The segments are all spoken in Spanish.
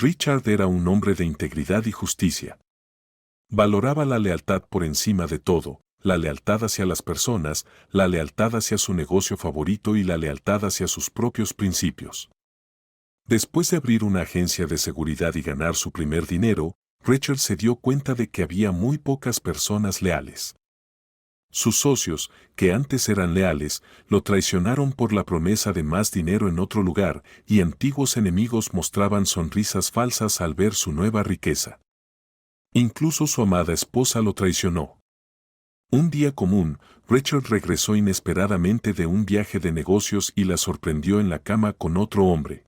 Richard era un hombre de integridad y justicia. Valoraba la lealtad por encima de todo, la lealtad hacia las personas, la lealtad hacia su negocio favorito y la lealtad hacia sus propios principios. Después de abrir una agencia de seguridad y ganar su primer dinero, Richard se dio cuenta de que había muy pocas personas leales. Sus socios, que antes eran leales, lo traicionaron por la promesa de más dinero en otro lugar, y antiguos enemigos mostraban sonrisas falsas al ver su nueva riqueza. Incluso su amada esposa lo traicionó. Un día común, Richard regresó inesperadamente de un viaje de negocios y la sorprendió en la cama con otro hombre.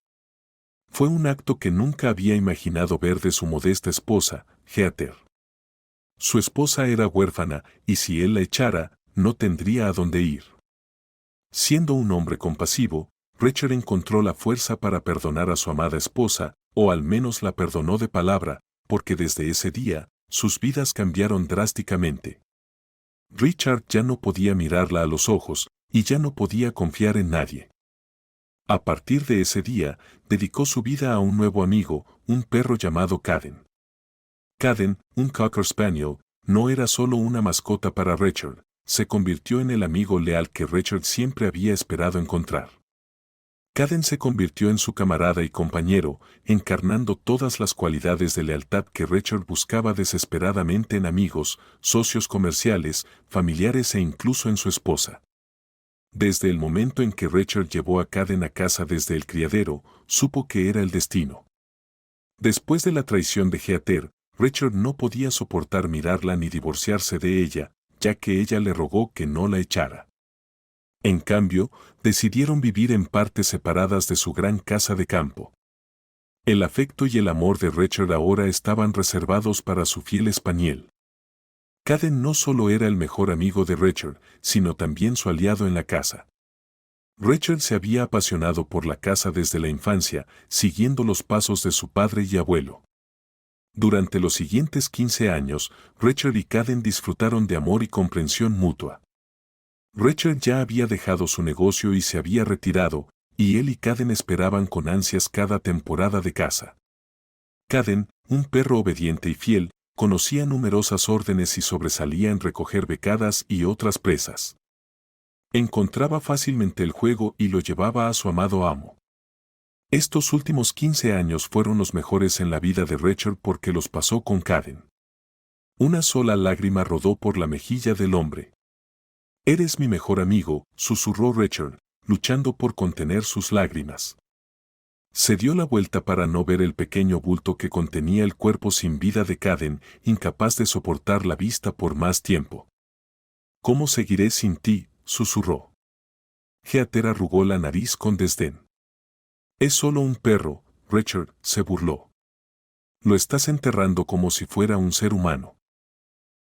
Fue un acto que nunca había imaginado ver de su modesta esposa, Heather. Su esposa era huérfana, y si él la echara, no tendría a dónde ir. Siendo un hombre compasivo, Richard encontró la fuerza para perdonar a su amada esposa, o al menos la perdonó de palabra, porque desde ese día, sus vidas cambiaron drásticamente. Richard ya no podía mirarla a los ojos, y ya no podía confiar en nadie. A partir de ese día, dedicó su vida a un nuevo amigo, un perro llamado Caden. Caden, un Cocker Spaniel, no era solo una mascota para Richard, se convirtió en el amigo leal que Richard siempre había esperado encontrar. Caden se convirtió en su camarada y compañero, encarnando todas las cualidades de lealtad que Richard buscaba desesperadamente en amigos, socios comerciales, familiares e incluso en su esposa. Desde el momento en que Richard llevó a Caden a casa desde el criadero, supo que era el destino. Después de la traición de Heather, Richard no podía soportar mirarla ni divorciarse de ella, ya que ella le rogó que no la echara. En cambio, decidieron vivir en partes separadas de su gran casa de campo. El afecto y el amor de Richard ahora estaban reservados para su fiel spaniel. Caden no solo era el mejor amigo de Richard, sino también su aliado en la casa. Richard se había apasionado por la caza desde la infancia, siguiendo los pasos de su padre y abuelo. Durante los siguientes 15 años, Richard y Caden disfrutaron de amor y comprensión mutua. Richard ya había dejado su negocio y se había retirado, y él y Caden esperaban con ansias cada temporada de caza. Caden, un perro obediente y fiel, conocía numerosas órdenes y sobresalía en recoger becadas y otras presas. Encontraba fácilmente el juego y lo llevaba a su amado amo. Estos últimos 15 años fueron los mejores en la vida de Richard porque los pasó con Caden. Una sola lágrima rodó por la mejilla del hombre. «Eres mi mejor amigo», susurró Richard, luchando por contener sus lágrimas. Se dio la vuelta para no ver el pequeño bulto que contenía el cuerpo sin vida de Caden, incapaz de soportar la vista por más tiempo. «¿Cómo seguiré sin ti?», susurró. Heather arrugó la nariz con desdén. «Es solo un perro», Richard se burló. «Lo estás enterrando como si fuera un ser humano».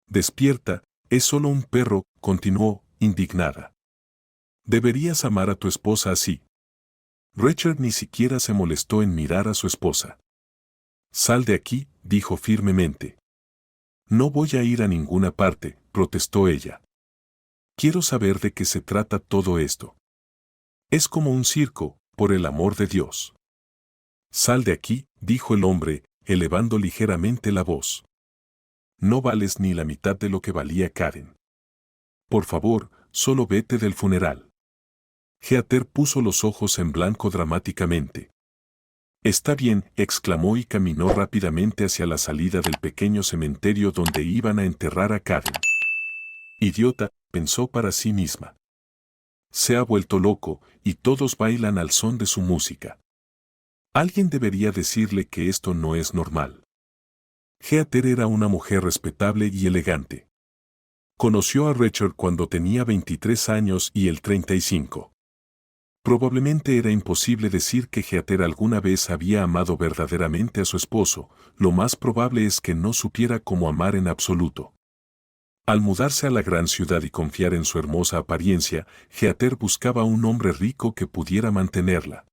«Despierta, es solo un perro», continuó, indignada. «Deberías amar a tu esposa así». Richard ni siquiera se molestó en mirar a su esposa. «Sal de aquí», dijo firmemente. «No voy a ir a ninguna parte», protestó ella. «Quiero saber de qué se trata todo esto». «Es como un circo, por el amor de Dios». «Sal de aquí», dijo el hombre, elevando ligeramente la voz. «No vales ni la mitad de lo que valía Caden. Por favor, solo vete del funeral». Heather puso los ojos en blanco dramáticamente. «Está bien», exclamó y caminó rápidamente hacia la salida del pequeño cementerio donde iban a enterrar a Caden. «Idiota», pensó para sí misma. «Se ha vuelto loco, y todos bailan al son de su música. Alguien debería decirle que esto no es normal». Heather era una mujer respetable y elegante. Conoció a Richard cuando tenía 23 años y él 35. Probablemente era imposible decir que Heather alguna vez había amado verdaderamente a su esposo, lo más probable es que no supiera cómo amar en absoluto. Al mudarse a la gran ciudad y confiar en su hermosa apariencia, Heather buscaba un hombre rico que pudiera mantenerla.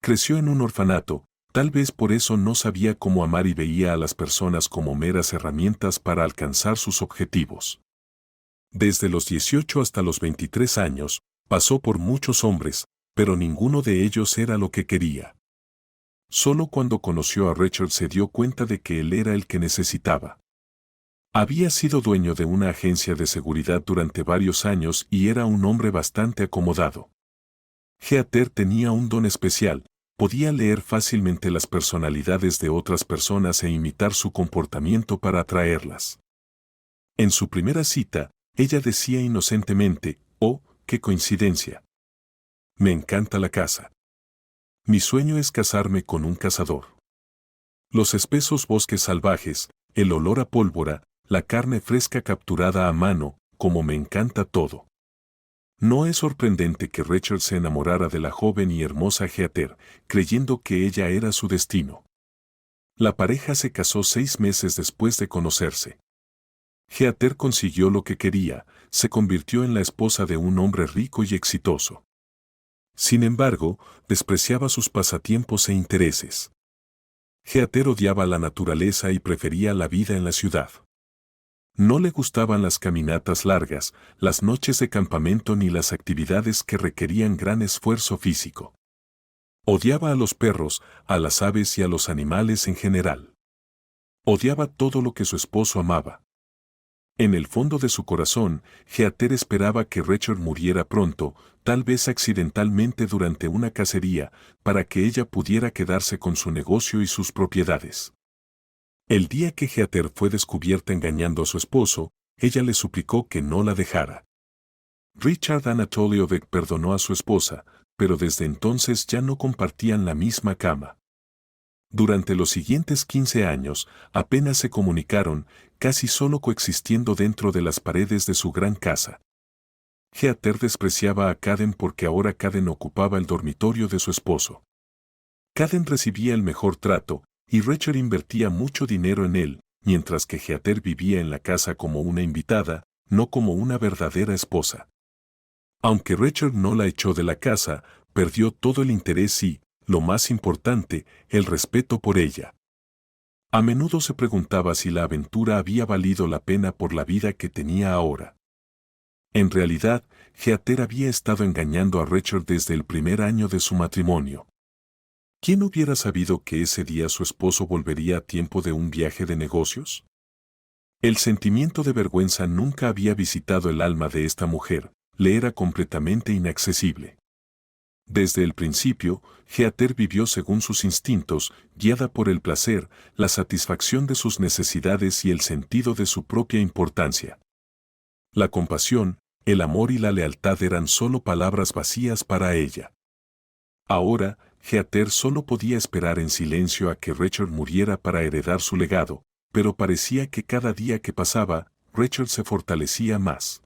Creció en un orfanato, tal vez por eso no sabía cómo amar y veía a las personas como meras herramientas para alcanzar sus objetivos. Desde los 18 hasta los 23 años, pasó por muchos hombres, pero ninguno de ellos era lo que quería. Solo cuando conoció a Richard se dio cuenta de que él era el que necesitaba. Había sido dueño de una agencia de seguridad durante varios años y era un hombre bastante acomodado. Heather tenía un don especial, podía leer fácilmente las personalidades de otras personas e imitar su comportamiento para atraerlas. En su primera cita, ella decía inocentemente, «Oh, qué coincidencia. Me encanta la caza. Mi sueño es casarme con un cazador. Los espesos bosques salvajes, el olor a pólvora, la carne fresca capturada a mano, como me encanta todo». No es sorprendente que Richard se enamorara de la joven y hermosa Heather, creyendo que ella era su destino. La pareja se casó 6 meses después de conocerse. Heather consiguió lo que quería, se convirtió en la esposa de un hombre rico y exitoso. Sin embargo, despreciaba sus pasatiempos e intereses. Heather odiaba la naturaleza y prefería la vida en la ciudad. No le gustaban las caminatas largas, las noches de campamento ni las actividades que requerían gran esfuerzo físico. Odiaba a los perros, a las aves y a los animales en general. Odiaba todo lo que su esposo amaba. En el fondo de su corazón, Heather esperaba que Richard muriera pronto, tal vez accidentalmente durante una cacería, para que ella pudiera quedarse con su negocio y sus propiedades. El día que Heather fue descubierta engañando a su esposo, ella le suplicó que no la dejara. Richard Anatolievich perdonó a su esposa, pero desde entonces ya no compartían la misma cama. Durante los siguientes 15 años, apenas se comunicaron, casi solo coexistiendo dentro de las paredes de su gran casa. Heather despreciaba a Caden porque ahora Caden ocupaba el dormitorio de su esposo. Caden recibía el mejor trato, y Richard invertía mucho dinero en él, mientras que Heather vivía en la casa como una invitada, no como una verdadera esposa. Aunque Richard no la echó de la casa, perdió todo el interés y, lo más importante, el respeto por ella. A menudo se preguntaba si la aventura había valido la pena por la vida que tenía ahora. En realidad, Heather había estado engañando a Richard desde el primer año de su matrimonio. ¿Quién hubiera sabido que ese día su esposo volvería a tiempo de un viaje de negocios? El sentimiento de vergüenza nunca había visitado el alma de esta mujer, le era completamente inaccesible. Desde el principio, Heather vivió según sus instintos, guiada por el placer, la satisfacción de sus necesidades y el sentido de su propia importancia. La compasión, el amor y la lealtad eran solo palabras vacías para ella. Ahora, Heather solo podía esperar en silencio a que Richard muriera para heredar su legado, pero parecía que cada día que pasaba, Richard se fortalecía más.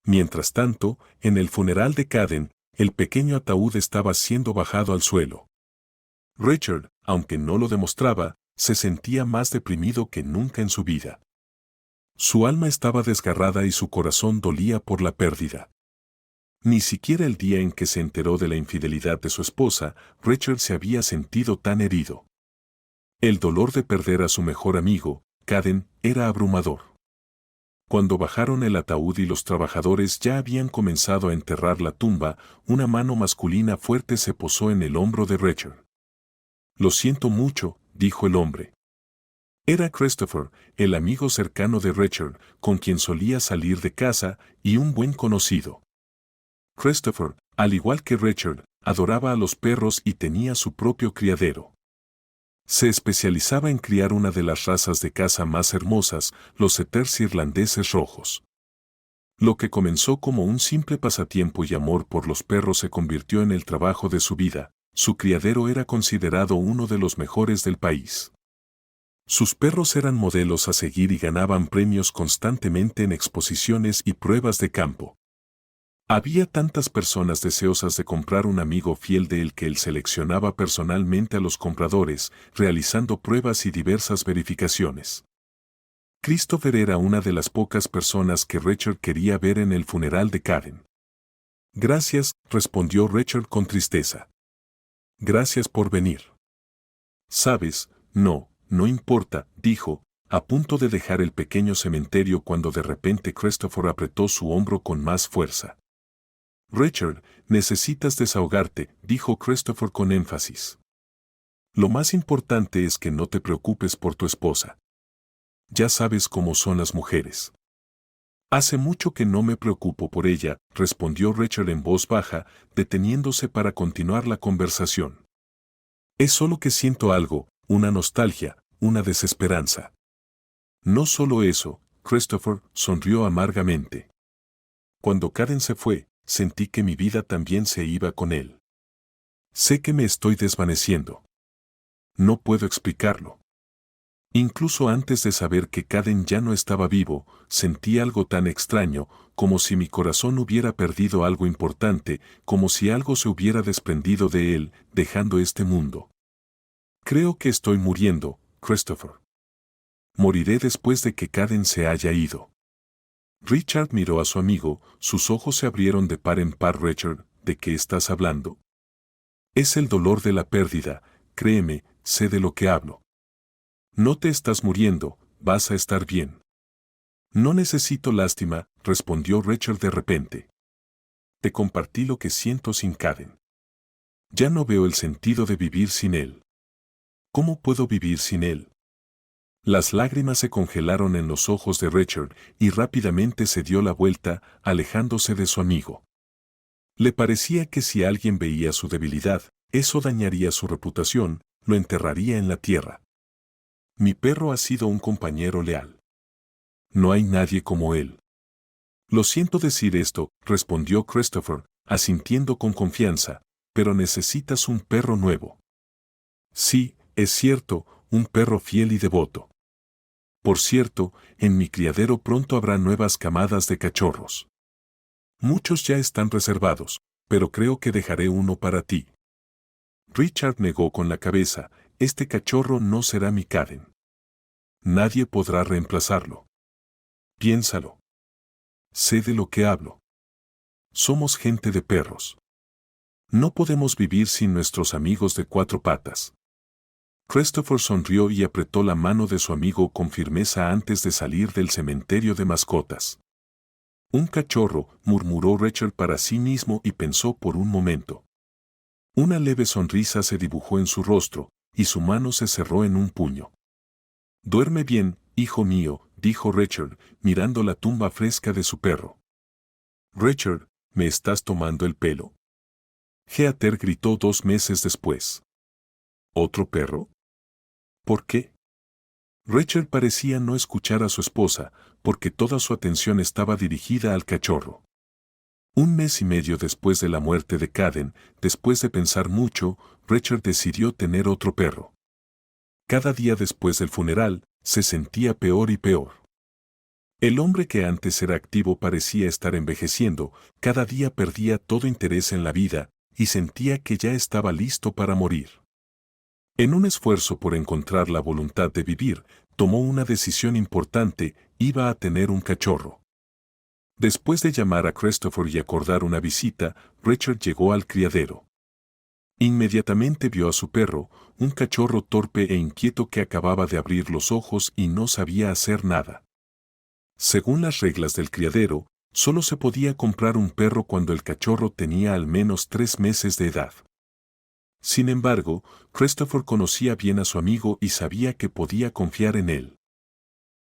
Mientras tanto, en el funeral de Caden, el pequeño ataúd estaba siendo bajado al suelo. Richard, aunque no lo demostraba, se sentía más deprimido que nunca en su vida. Su alma estaba desgarrada y su corazón dolía por la pérdida. Ni siquiera el día en que se enteró de la infidelidad de su esposa, Richard se había sentido tan herido. El dolor de perder a su mejor amigo, Caden, era abrumador. Cuando bajaron el ataúd y los trabajadores ya habían comenzado a enterrar la tumba, una mano masculina fuerte se posó en el hombro de Richard. «Lo siento mucho», dijo el hombre. Era Christopher, el amigo cercano de Richard, con quien solía salir de casa, y un buen conocido. Christopher, al igual que Richard, adoraba a los perros y tenía su propio criadero. Se especializaba en criar una de las razas de caza más hermosas, los setters irlandeses rojos. Lo que comenzó como un simple pasatiempo y amor por los perros se convirtió en el trabajo de su vida. Su criadero era considerado uno de los mejores del país. Sus perros eran modelos a seguir y ganaban premios constantemente en exposiciones y pruebas de campo. Había tantas personas deseosas de comprar un amigo fiel de él que él seleccionaba personalmente a los compradores, realizando pruebas y diversas verificaciones. Christopher era una de las pocas personas que Richard quería ver en el funeral de Caden. «Gracias», respondió Richard con tristeza. «Gracias por venir». «Sabes, no importa», dijo, a punto de dejar el pequeño cementerio cuando de repente Christopher apretó su hombro con más fuerza. «Richard, necesitas desahogarte», dijo Christopher con énfasis. Lo más importante es que no te preocupes por tu esposa. Ya sabes cómo son las mujeres. Hace mucho que no me preocupo por ella, respondió Rachel en voz baja, deteniéndose para continuar la conversación. Es solo que siento algo, una nostalgia, una desesperanza. No solo eso, Christopher sonrió amargamente. Cuando Karen se fue, sentí que mi vida también se iba con él. Sé que me estoy desvaneciendo. No puedo explicarlo. Incluso antes de saber que Karen ya no estaba vivo, sentí algo tan extraño, como si mi corazón hubiera perdido algo importante, como si algo se hubiera desprendido de él, dejando este mundo. Creo que estoy muriendo, Christopher. Moriré después de que Karen se haya ido. Richard miró a su amigo, sus ojos se abrieron de par en par. Richard, ¿de qué estás hablando? Es el dolor de la pérdida, créeme, sé de lo que hablo. No te estás muriendo, vas a estar bien. No necesito lástima, respondió Richard de repente. Te compartí lo que siento sin Karen. Ya no veo el sentido de vivir sin él. ¿Cómo puedo vivir sin él? Las lágrimas se congelaron en los ojos de Richard y rápidamente se dio la vuelta, alejándose de su amigo. Le parecía que si alguien veía su debilidad, eso dañaría su reputación, lo enterraría en la tierra. Mi perro ha sido un compañero leal. No hay nadie como él. Lo siento decir esto, respondió Christopher, asintiendo con confianza, pero necesitas un perro nuevo. Sí, es cierto, un perro fiel y devoto. Por cierto, en mi criadero pronto habrá nuevas camadas de cachorros. Muchos ya están reservados, pero creo que dejaré uno para ti. Richard negó con la cabeza, este cachorro no será mi Karen. Nadie podrá reemplazarlo. Piénsalo. Sé de lo que hablo. Somos gente de perros. No podemos vivir sin nuestros amigos de cuatro patas. Christopher sonrió y apretó la mano de su amigo con firmeza antes de salir del cementerio de mascotas. Un cachorro, murmuró Richard para sí mismo y pensó por un momento. Una leve sonrisa se dibujó en su rostro, y su mano se cerró en un puño. Duerme bien, hijo mío, dijo Richard, mirando la tumba fresca de su perro. Richard, ¿me estás tomando el pelo? Heather gritó 2 meses después. ¿Otro perro? ¿Por qué? Richard parecía no escuchar a su esposa, porque toda su atención estaba dirigida al cachorro. 1 mes y medio después de la muerte de Karen, después de pensar mucho, Richard decidió tener otro perro. Cada día después del funeral, se sentía peor y peor. El hombre que antes era activo parecía estar envejeciendo, cada día perdía todo interés en la vida, y sentía que ya estaba listo para morir. En un esfuerzo por encontrar la voluntad de vivir, tomó una decisión importante: iba a tener un cachorro. Después de llamar a Christopher y acordar una visita, Richard llegó al criadero. Inmediatamente vio a su perro, un cachorro torpe e inquieto que acababa de abrir los ojos y no sabía hacer nada. Según las reglas del criadero, solo se podía comprar un perro cuando el cachorro tenía al menos 3 meses de edad. Sin embargo, Christopher conocía bien a su amigo y sabía que podía confiar en él.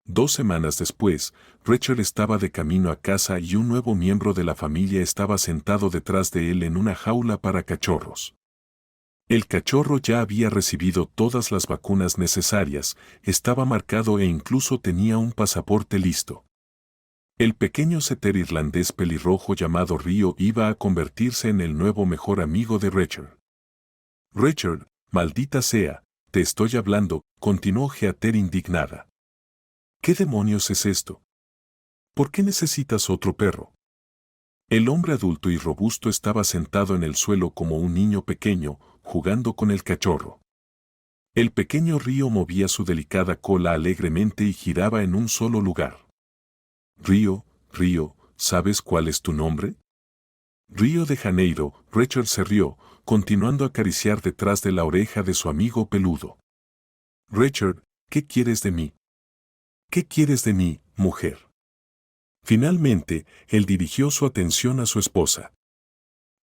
2 semanas después, Richard estaba de camino a casa y un nuevo miembro de la familia estaba sentado detrás de él en una jaula para cachorros. El cachorro ya había recibido todas las vacunas necesarias, estaba marcado e incluso tenía un pasaporte listo. El pequeño setter irlandés pelirrojo llamado Río iba a convertirse en el nuevo mejor amigo de Richard. Richard, maldita sea, te estoy hablando, continuó Heather indignada. ¿Qué demonios es esto? ¿Por qué necesitas otro perro? El hombre adulto y robusto estaba sentado en el suelo como un niño pequeño, jugando con el cachorro. El pequeño Río movía su delicada cola alegremente y giraba en un solo lugar. Río, ¿sabes cuál es tu nombre? Río de Janeiro, Richard se rió, continuando a acariciar detrás de la oreja de su amigo peludo. Richard, ¿qué quieres de mí? ¿Qué quieres de mí, mujer? Finalmente, él dirigió su atención a su esposa.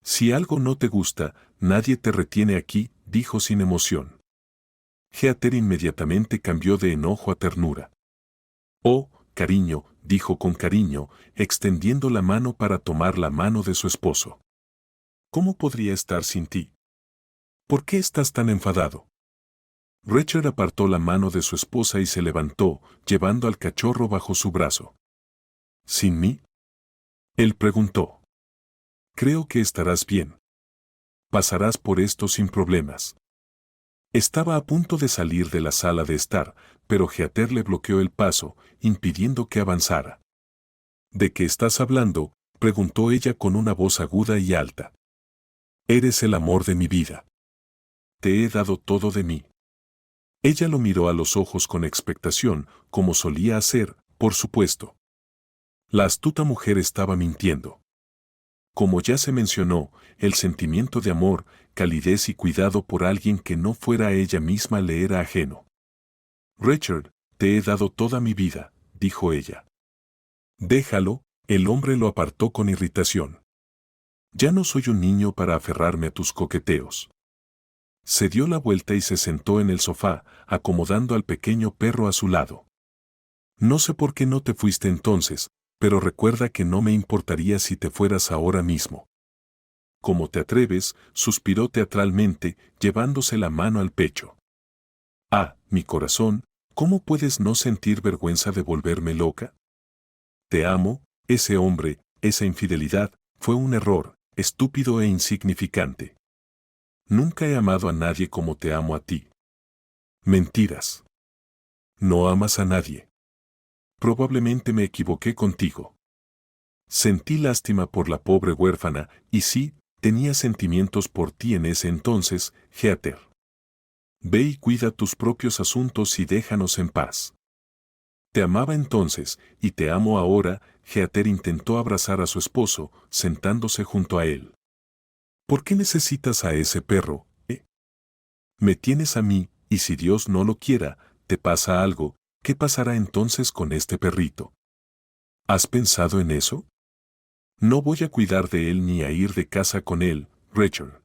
Si algo no te gusta, nadie te retiene aquí, dijo sin emoción. Heather inmediatamente cambió de enojo a ternura. Oh, cariño, dijo con cariño, extendiendo la mano para tomar la mano de su esposo. ¿Cómo podría estar sin ti? ¿Por qué estás tan enfadado? Richard apartó la mano de su esposa y se levantó, llevando al cachorro bajo su brazo. ¿Sin mí? Él preguntó. Creo que estarás bien. Pasarás por esto sin problemas. Estaba a punto de salir de la sala de estar, pero Heather le bloqueó el paso, impidiendo que avanzara. ¿De qué estás hablando?, preguntó ella con una voz aguda y alta. Eres el amor de mi vida. Te he dado todo de mí. Ella lo miró a los ojos con expectación, como solía hacer, por supuesto. La astuta mujer estaba mintiendo. Como ya se mencionó, el sentimiento de amor, calidez y cuidado por alguien que no fuera ella misma le era ajeno. Richard, te he dado toda mi vida, dijo ella. Déjalo, el hombre lo apartó con irritación. Ya no soy un niño para aferrarme a tus coqueteos. Se dio la vuelta y se sentó en el sofá, acomodando al pequeño perro a su lado. No sé por qué no te fuiste entonces, pero recuerda que no me importaría si te fueras ahora mismo. ¿Cómo te atreves?, suspiró teatralmente, llevándose la mano al pecho. Ah, mi corazón, ¿cómo puedes no sentir vergüenza de volverme loca? Te amo, ese hombre, esa infidelidad, fue un error, estúpido e insignificante. Nunca he amado a nadie como te amo a ti. Mentiras. No amas a nadie. Probablemente me equivoqué contigo. Sentí lástima por la pobre huérfana, y sí, tenía sentimientos por ti en ese entonces, Heather. Ve y cuida tus propios asuntos y déjanos en paz. Te amaba entonces, y te amo ahora. Heather intentó abrazar a su esposo, sentándose junto a él. ¿Por qué necesitas a ese perro, Me tienes a mí, y si Dios no lo quiera, te pasa algo, ¿qué pasará entonces con este perrito? ¿Has pensado en eso? No voy a cuidar de él ni a ir de casa con él, Richard.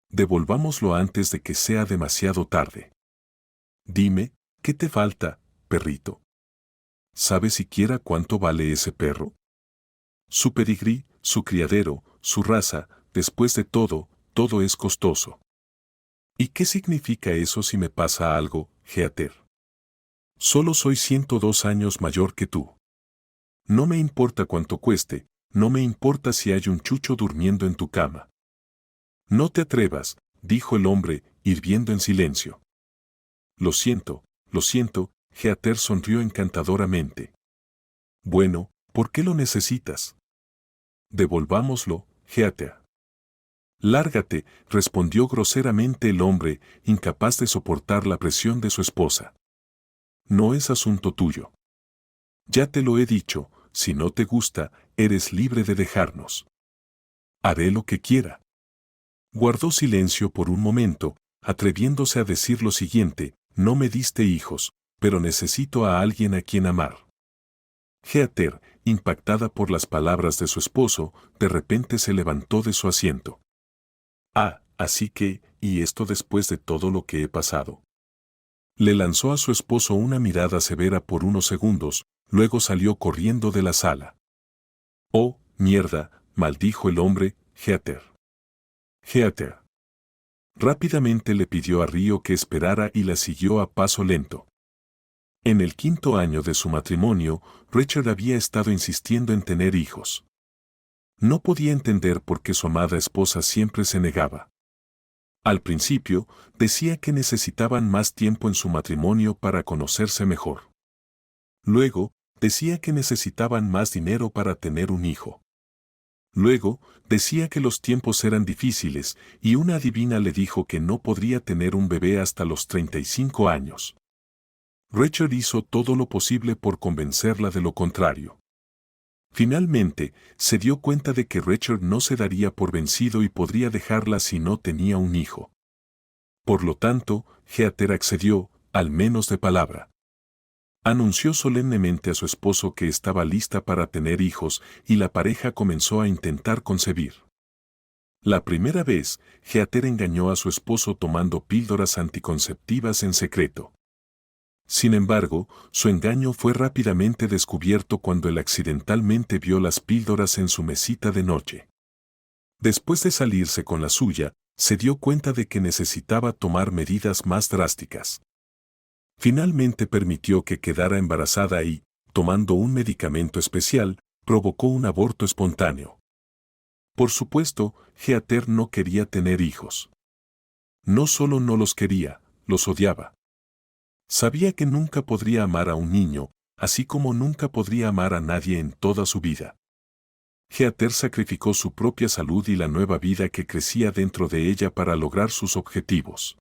Devolvámoslo antes de que sea demasiado tarde. Dime, ¿qué te falta, perrito? ¿Sabes siquiera cuánto vale ese perro? Su pedigrí, su criadero, su raza, después de todo, todo es costoso. ¿Y qué significa eso si me pasa algo, Heather? Solo soy 102 años mayor que tú. No me importa cuánto cueste, no me importa si hay un chucho durmiendo en tu cama. No te atrevas, dijo el hombre, hirviendo en silencio. Lo siento, Heather sonrió encantadoramente. Bueno, ¿por qué lo necesitas? Devolvámoslo, Heather. Lárgate, respondió groseramente el hombre, incapaz de soportar la presión de su esposa. No es asunto tuyo. Ya te lo he dicho, si no te gusta, eres libre de dejarnos. Haré lo que quiera. Guardó silencio por un momento, atreviéndose a decir lo siguiente: no me diste hijos, pero necesito a alguien a quien amar. Heather, impactada por las palabras de su esposo, de repente se levantó de su asiento. Ah, así que, ¿y esto después de todo lo que he pasado? Le lanzó a su esposo una mirada severa por unos segundos, luego salió corriendo de la sala. Oh, mierda, maldijo el hombre, Heather. Heather. Rápidamente le pidió a Río que esperara y la siguió a paso lento. En el 5º año de su matrimonio, Richard había estado insistiendo en tener hijos. No podía entender por qué su amada esposa siempre se negaba. Al principio, decía que necesitaban más tiempo en su matrimonio para conocerse mejor. Luego, decía que necesitaban más dinero para tener un hijo. Luego, decía que los tiempos eran difíciles, y una adivina le dijo que no podría tener un bebé hasta los 35 años. Richard hizo todo lo posible por convencerla de lo contrario. Finalmente, se dio cuenta de que Richard no se daría por vencido y podría dejarla si no tenía un hijo. Por lo tanto, Heather accedió, al menos de palabra. Anunció solemnemente a su esposo que estaba lista para tener hijos y la pareja comenzó a intentar concebir. La primera vez, Heather engañó a su esposo tomando píldoras anticonceptivas en secreto. Sin embargo, su engaño fue rápidamente descubierto cuando él accidentalmente vio las píldoras en su mesita de noche. Después de salirse con la suya, se dio cuenta de que necesitaba tomar medidas más drásticas. Finalmente permitió que quedara embarazada y, tomando un medicamento especial, provocó un aborto espontáneo. Por supuesto, Heather no quería tener hijos. No solo no los quería, los odiaba. Sabía que nunca podría amar a un niño, así como nunca podría amar a nadie en toda su vida. Heather sacrificó su propia salud y la nueva vida que crecía dentro de ella para lograr sus objetivos.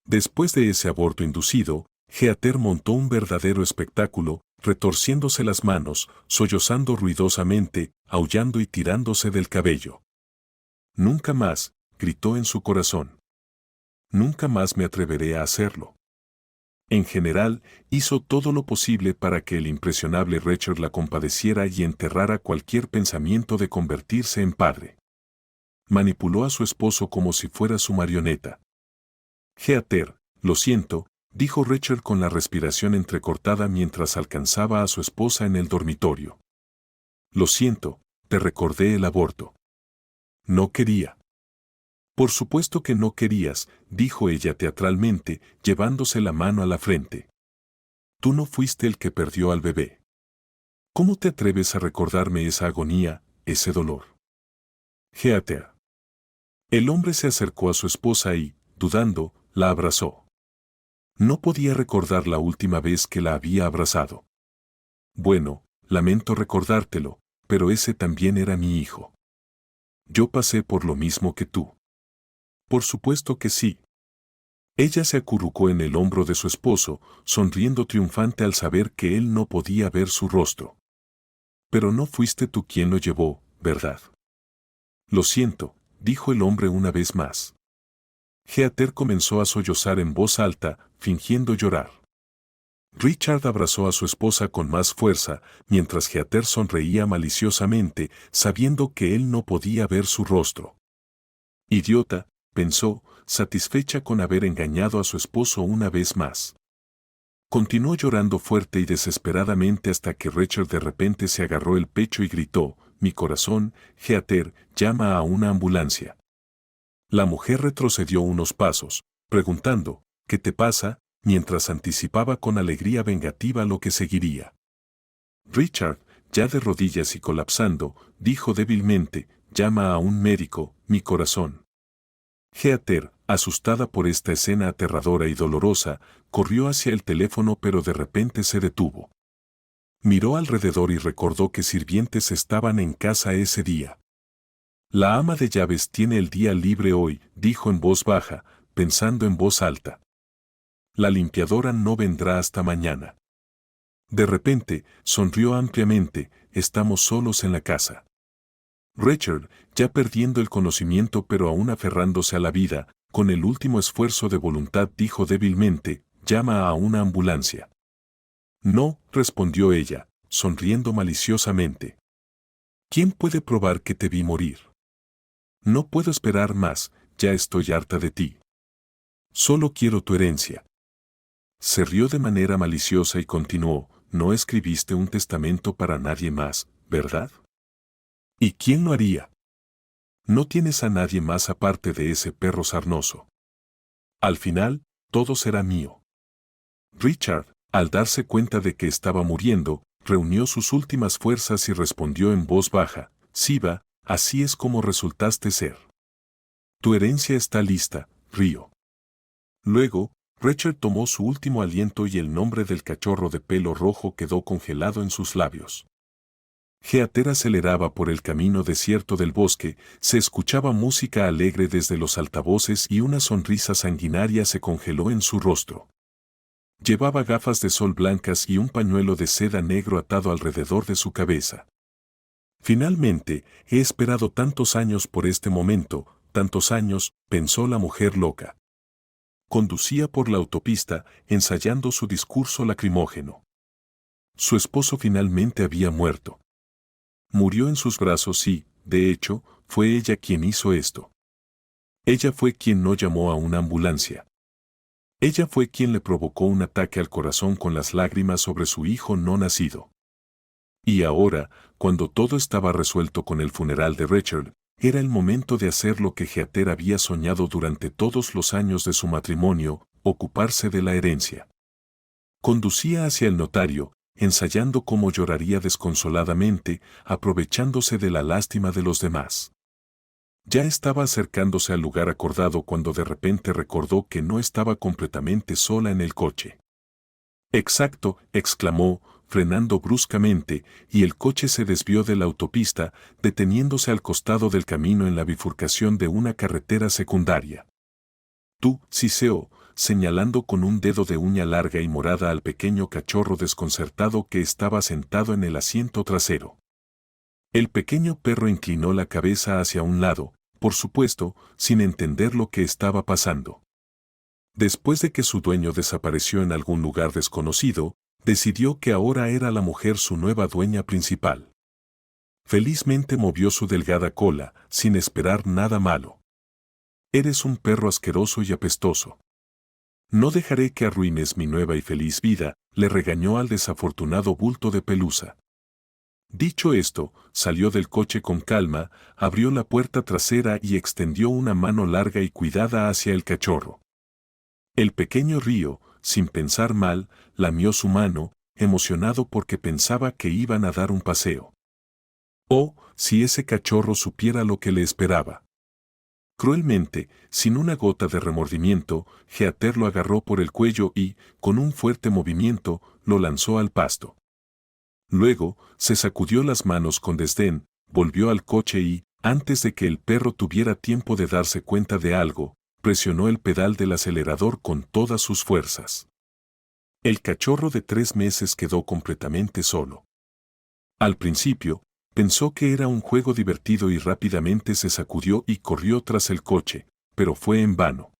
Después de ese aborto inducido, Heather montó un verdadero espectáculo, retorciéndose las manos, sollozando ruidosamente, aullando y tirándose del cabello. Nunca más, gritó en su corazón. Nunca más me atreveré a hacerlo. En general, hizo todo lo posible para que el impresionable Richard la compadeciera y enterrara cualquier pensamiento de convertirse en padre. Manipuló a su esposo como si fuera su marioneta. Heather, lo siento, dijo Richard con la respiración entrecortada mientras alcanzaba a su esposa en el dormitorio. Lo siento, te recordé el aborto. No quería. Por supuesto que no querías, dijo ella teatralmente, llevándose la mano a la frente. Tú no fuiste el que perdió al bebé. ¿Cómo te atreves a recordarme esa agonía, ese dolor? Heather. El hombre se acercó a su esposa y, dudando, la abrazó. No podía recordar la última vez que la había abrazado. Bueno, lamento recordártelo, pero ese también era mi hijo. Yo pasé por lo mismo que tú. Por supuesto que sí. Ella se acurrucó en el hombro de su esposo, sonriendo triunfante al saber que él no podía ver su rostro. Pero no fuiste tú quien lo llevó, ¿verdad? Lo siento, dijo el hombre una vez más. Heather comenzó a sollozar en voz alta, fingiendo llorar. Richard abrazó a su esposa con más fuerza, mientras Heather sonreía maliciosamente, sabiendo que él no podía ver su rostro. Idiota, pensó, satisfecha con haber engañado a su esposo una vez más. Continuó llorando fuerte y desesperadamente hasta que Richard de repente se agarró el pecho y gritó, «Mi corazón, Heather, llama a una ambulancia». La mujer retrocedió unos pasos, preguntando, «¿Qué te pasa?», mientras anticipaba con alegría vengativa lo que seguiría. Richard, ya de rodillas y colapsando, dijo débilmente, «Llama a un médico, mi corazón». Heather, asustada por esta escena aterradora y dolorosa, corrió hacia el teléfono pero de repente se detuvo. Miró alrededor y recordó que sirvientes estaban en casa ese día. La ama de llaves tiene el día libre hoy, dijo en voz baja, pensando en voz alta. La limpiadora no vendrá hasta mañana. De repente, sonrió ampliamente, estamos solos en la casa. Richard, ya perdiendo el conocimiento pero aún aferrándose a la vida, con el último esfuerzo de voluntad dijo débilmente, llama a una ambulancia. No, respondió ella, sonriendo maliciosamente. ¿Quién puede probar que te vi morir? No puedo esperar más, ya estoy harta de ti. Solo quiero tu herencia. Se rió de manera maliciosa y continuó, no escribiste un testamento para nadie más, ¿verdad? ¿Y quién lo haría? No tienes a nadie más aparte de ese perro sarnoso. Al final, todo será mío. Richard, al darse cuenta de que estaba muriendo, reunió sus últimas fuerzas y respondió en voz baja, Siva, así es como resultaste ser. Tu herencia está lista, Río. Luego, Richard tomó su último aliento y el nombre del cachorro de pelo rojo quedó congelado en sus labios. Heather aceleraba por el camino desierto del bosque, se escuchaba música alegre desde los altavoces y una sonrisa sanguinaria se congeló en su rostro. Llevaba gafas de sol blancas y un pañuelo de seda negro atado alrededor de su cabeza. Finalmente, he esperado tantos años por este momento, tantos años, pensó la mujer loca. Conducía por la autopista, ensayando su discurso lacrimógeno. Su esposo finalmente había muerto. Murió en sus brazos y, de hecho, fue ella quien hizo esto. Ella fue quien no llamó a una ambulancia. Ella fue quien le provocó un ataque al corazón con las lágrimas sobre su hijo no nacido. Y ahora, cuando todo estaba resuelto con el funeral de Richard, era el momento de hacer lo que Heather había soñado durante todos los años de su matrimonio, ocuparse de la herencia. Conducía hacia el notario, ensayando cómo lloraría desconsoladamente, aprovechándose de la lástima de los demás. Ya estaba acercándose al lugar acordado cuando de repente recordó que no estaba completamente sola en el coche. «Exacto», exclamó, frenando bruscamente, y el coche se desvió de la autopista, deteniéndose al costado del camino en la bifurcación de una carretera secundaria. «Tú», siseó, señalando con un dedo de uña larga y morada al pequeño cachorro desconcertado que estaba sentado en el asiento trasero. El pequeño perro inclinó la cabeza hacia un lado, por supuesto, sin entender lo que estaba pasando. Después de que su dueño desapareció en algún lugar desconocido, decidió que ahora era la mujer su nueva dueña principal. Felizmente movió su delgada cola, sin esperar nada malo. «Eres un perro asqueroso y apestoso. No dejaré que arruines mi nueva y feliz vida», le regañó al desafortunado bulto de pelusa. Dicho esto, salió del coche con calma, abrió la puerta trasera y extendió una mano larga y cuidada hacia el cachorro. El pequeño Río, sin pensar mal, lamió su mano, emocionado porque pensaba que iban a dar un paseo. Oh, si ese cachorro supiera lo que le esperaba. Cruelmente, sin una gota de remordimiento, Heather lo agarró por el cuello y, con un fuerte movimiento, lo lanzó al pasto. Luego, se sacudió las manos con desdén, volvió al coche y, antes de que el perro tuviera tiempo de darse cuenta de algo, presionó el pedal del acelerador con todas sus fuerzas. El cachorro de 3 meses quedó completamente solo. Al principio, pensó que era un juego divertido y rápidamente se sacudió y corrió tras el coche, pero fue en vano.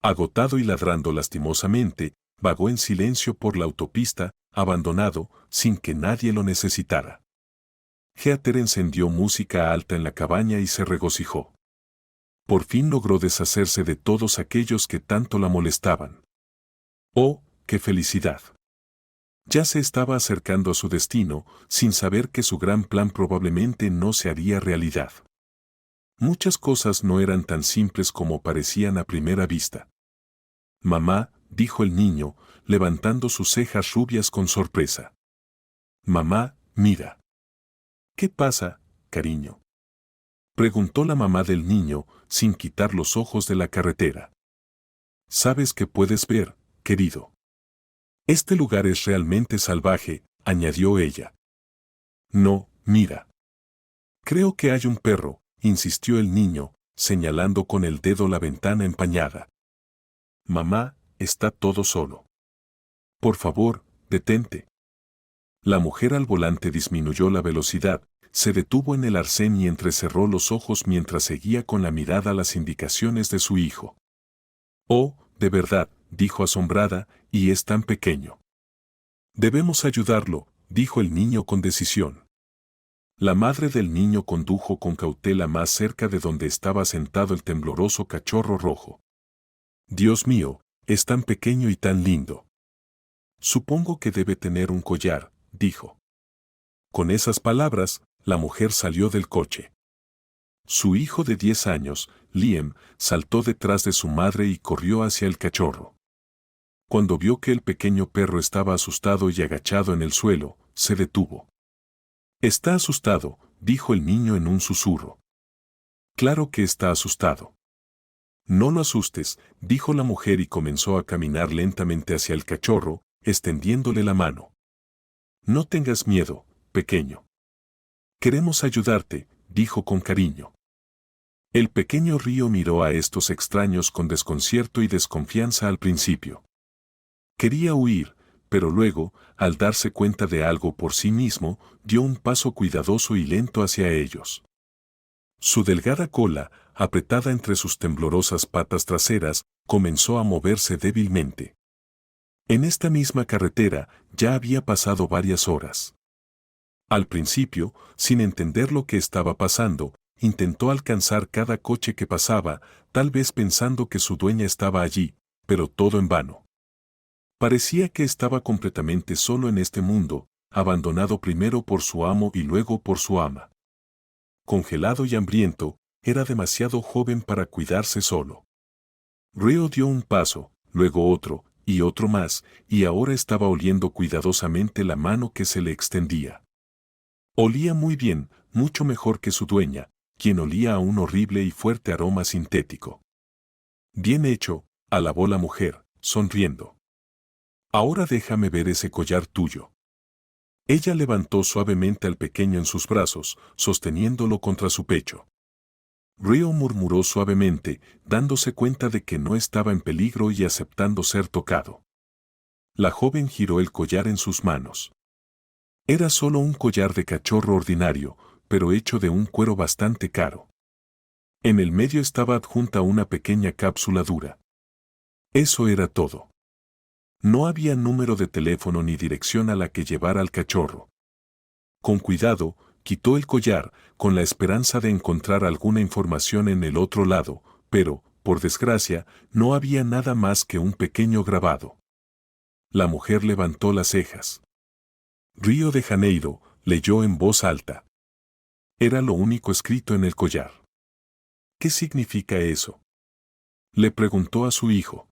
Agotado y ladrando lastimosamente, vagó en silencio por la autopista, abandonado, sin que nadie lo necesitara. Heather encendió música alta en la cabaña y se regocijó. Por fin logró deshacerse de todos aquellos que tanto la molestaban. ¡Oh, qué felicidad! Ya se estaba acercando a su destino, sin saber que su gran plan probablemente no se haría realidad. Muchas cosas no eran tan simples como parecían a primera vista. «Mamá», dijo el niño, levantando sus cejas rubias con sorpresa. «Mamá, mira». «¿Qué pasa, cariño?», preguntó la mamá del niño, sin quitar los ojos de la carretera. «¿Sabes qué puedes ver, querido? Este lugar es realmente salvaje», añadió ella. «No, mira. Creo que hay un perro», insistió el niño, señalando con el dedo la ventana empañada. «Mamá, está todo solo. Por favor, detente». La mujer al volante disminuyó la velocidad, se detuvo en el arcén y entrecerró los ojos mientras seguía con la mirada las indicaciones de su hijo. «Oh, de verdad», dijo asombrada, «y es tan pequeño». «Debemos ayudarlo», dijo el niño con decisión. La madre del niño condujo con cautela más cerca de donde estaba sentado el tembloroso cachorro rojo. «Dios mío, es tan pequeño y tan lindo. Supongo que debe tener un collar», dijo. Con esas palabras, la mujer salió del coche. Su hijo de 10 años, Liam, saltó detrás de su madre y corrió hacia el cachorro. Cuando vio que el pequeño perro estaba asustado y agachado en el suelo, se detuvo. «Está asustado», dijo el niño en un susurro. «Claro que está asustado». «No lo asustes», dijo la mujer y comenzó a caminar lentamente hacia el cachorro, extendiéndole la mano. «No tengas miedo, pequeño. Queremos ayudarte», dijo con cariño. El pequeño Río miró a estos extraños con desconcierto y desconfianza al principio. Quería huir, pero luego, al darse cuenta de algo por sí mismo, dio un paso cuidadoso y lento hacia ellos. Su delgada cola, apretada entre sus temblorosas patas traseras, comenzó a moverse débilmente. En esta misma carretera ya había pasado varias horas. Al principio, sin entender lo que estaba pasando, intentó alcanzar cada coche que pasaba, tal vez pensando que su dueña estaba allí, pero todo en vano. Parecía que estaba completamente solo en este mundo, abandonado primero por su amo y luego por su ama. Congelado y hambriento, era demasiado joven para cuidarse solo. Río dio un paso, luego otro, y otro más, y ahora estaba oliendo cuidadosamente la mano que se le extendía. Olía muy bien, mucho mejor que su dueña, quien olía a un horrible y fuerte aroma sintético. Bien hecho, alabó la mujer, sonriendo. Ahora déjame ver ese collar tuyo. Ella levantó suavemente al pequeño en sus brazos, sosteniéndolo contra su pecho. Río murmuró suavemente, dándose cuenta de que no estaba en peligro y aceptando ser tocado. La joven giró el collar en sus manos. Era solo un collar de cachorro ordinario, pero hecho de un cuero bastante caro. En el medio estaba adjunta una pequeña cápsula dura. Eso era todo. No había número de teléfono ni dirección a la que llevar al cachorro. Con cuidado, quitó el collar, con la esperanza de encontrar alguna información en el otro lado, pero, por desgracia, no había nada más que un pequeño grabado. La mujer levantó las cejas. Río de Janeiro, leyó en voz alta. Era lo único escrito en el collar. ¿Qué significa eso? Le preguntó a su hijo.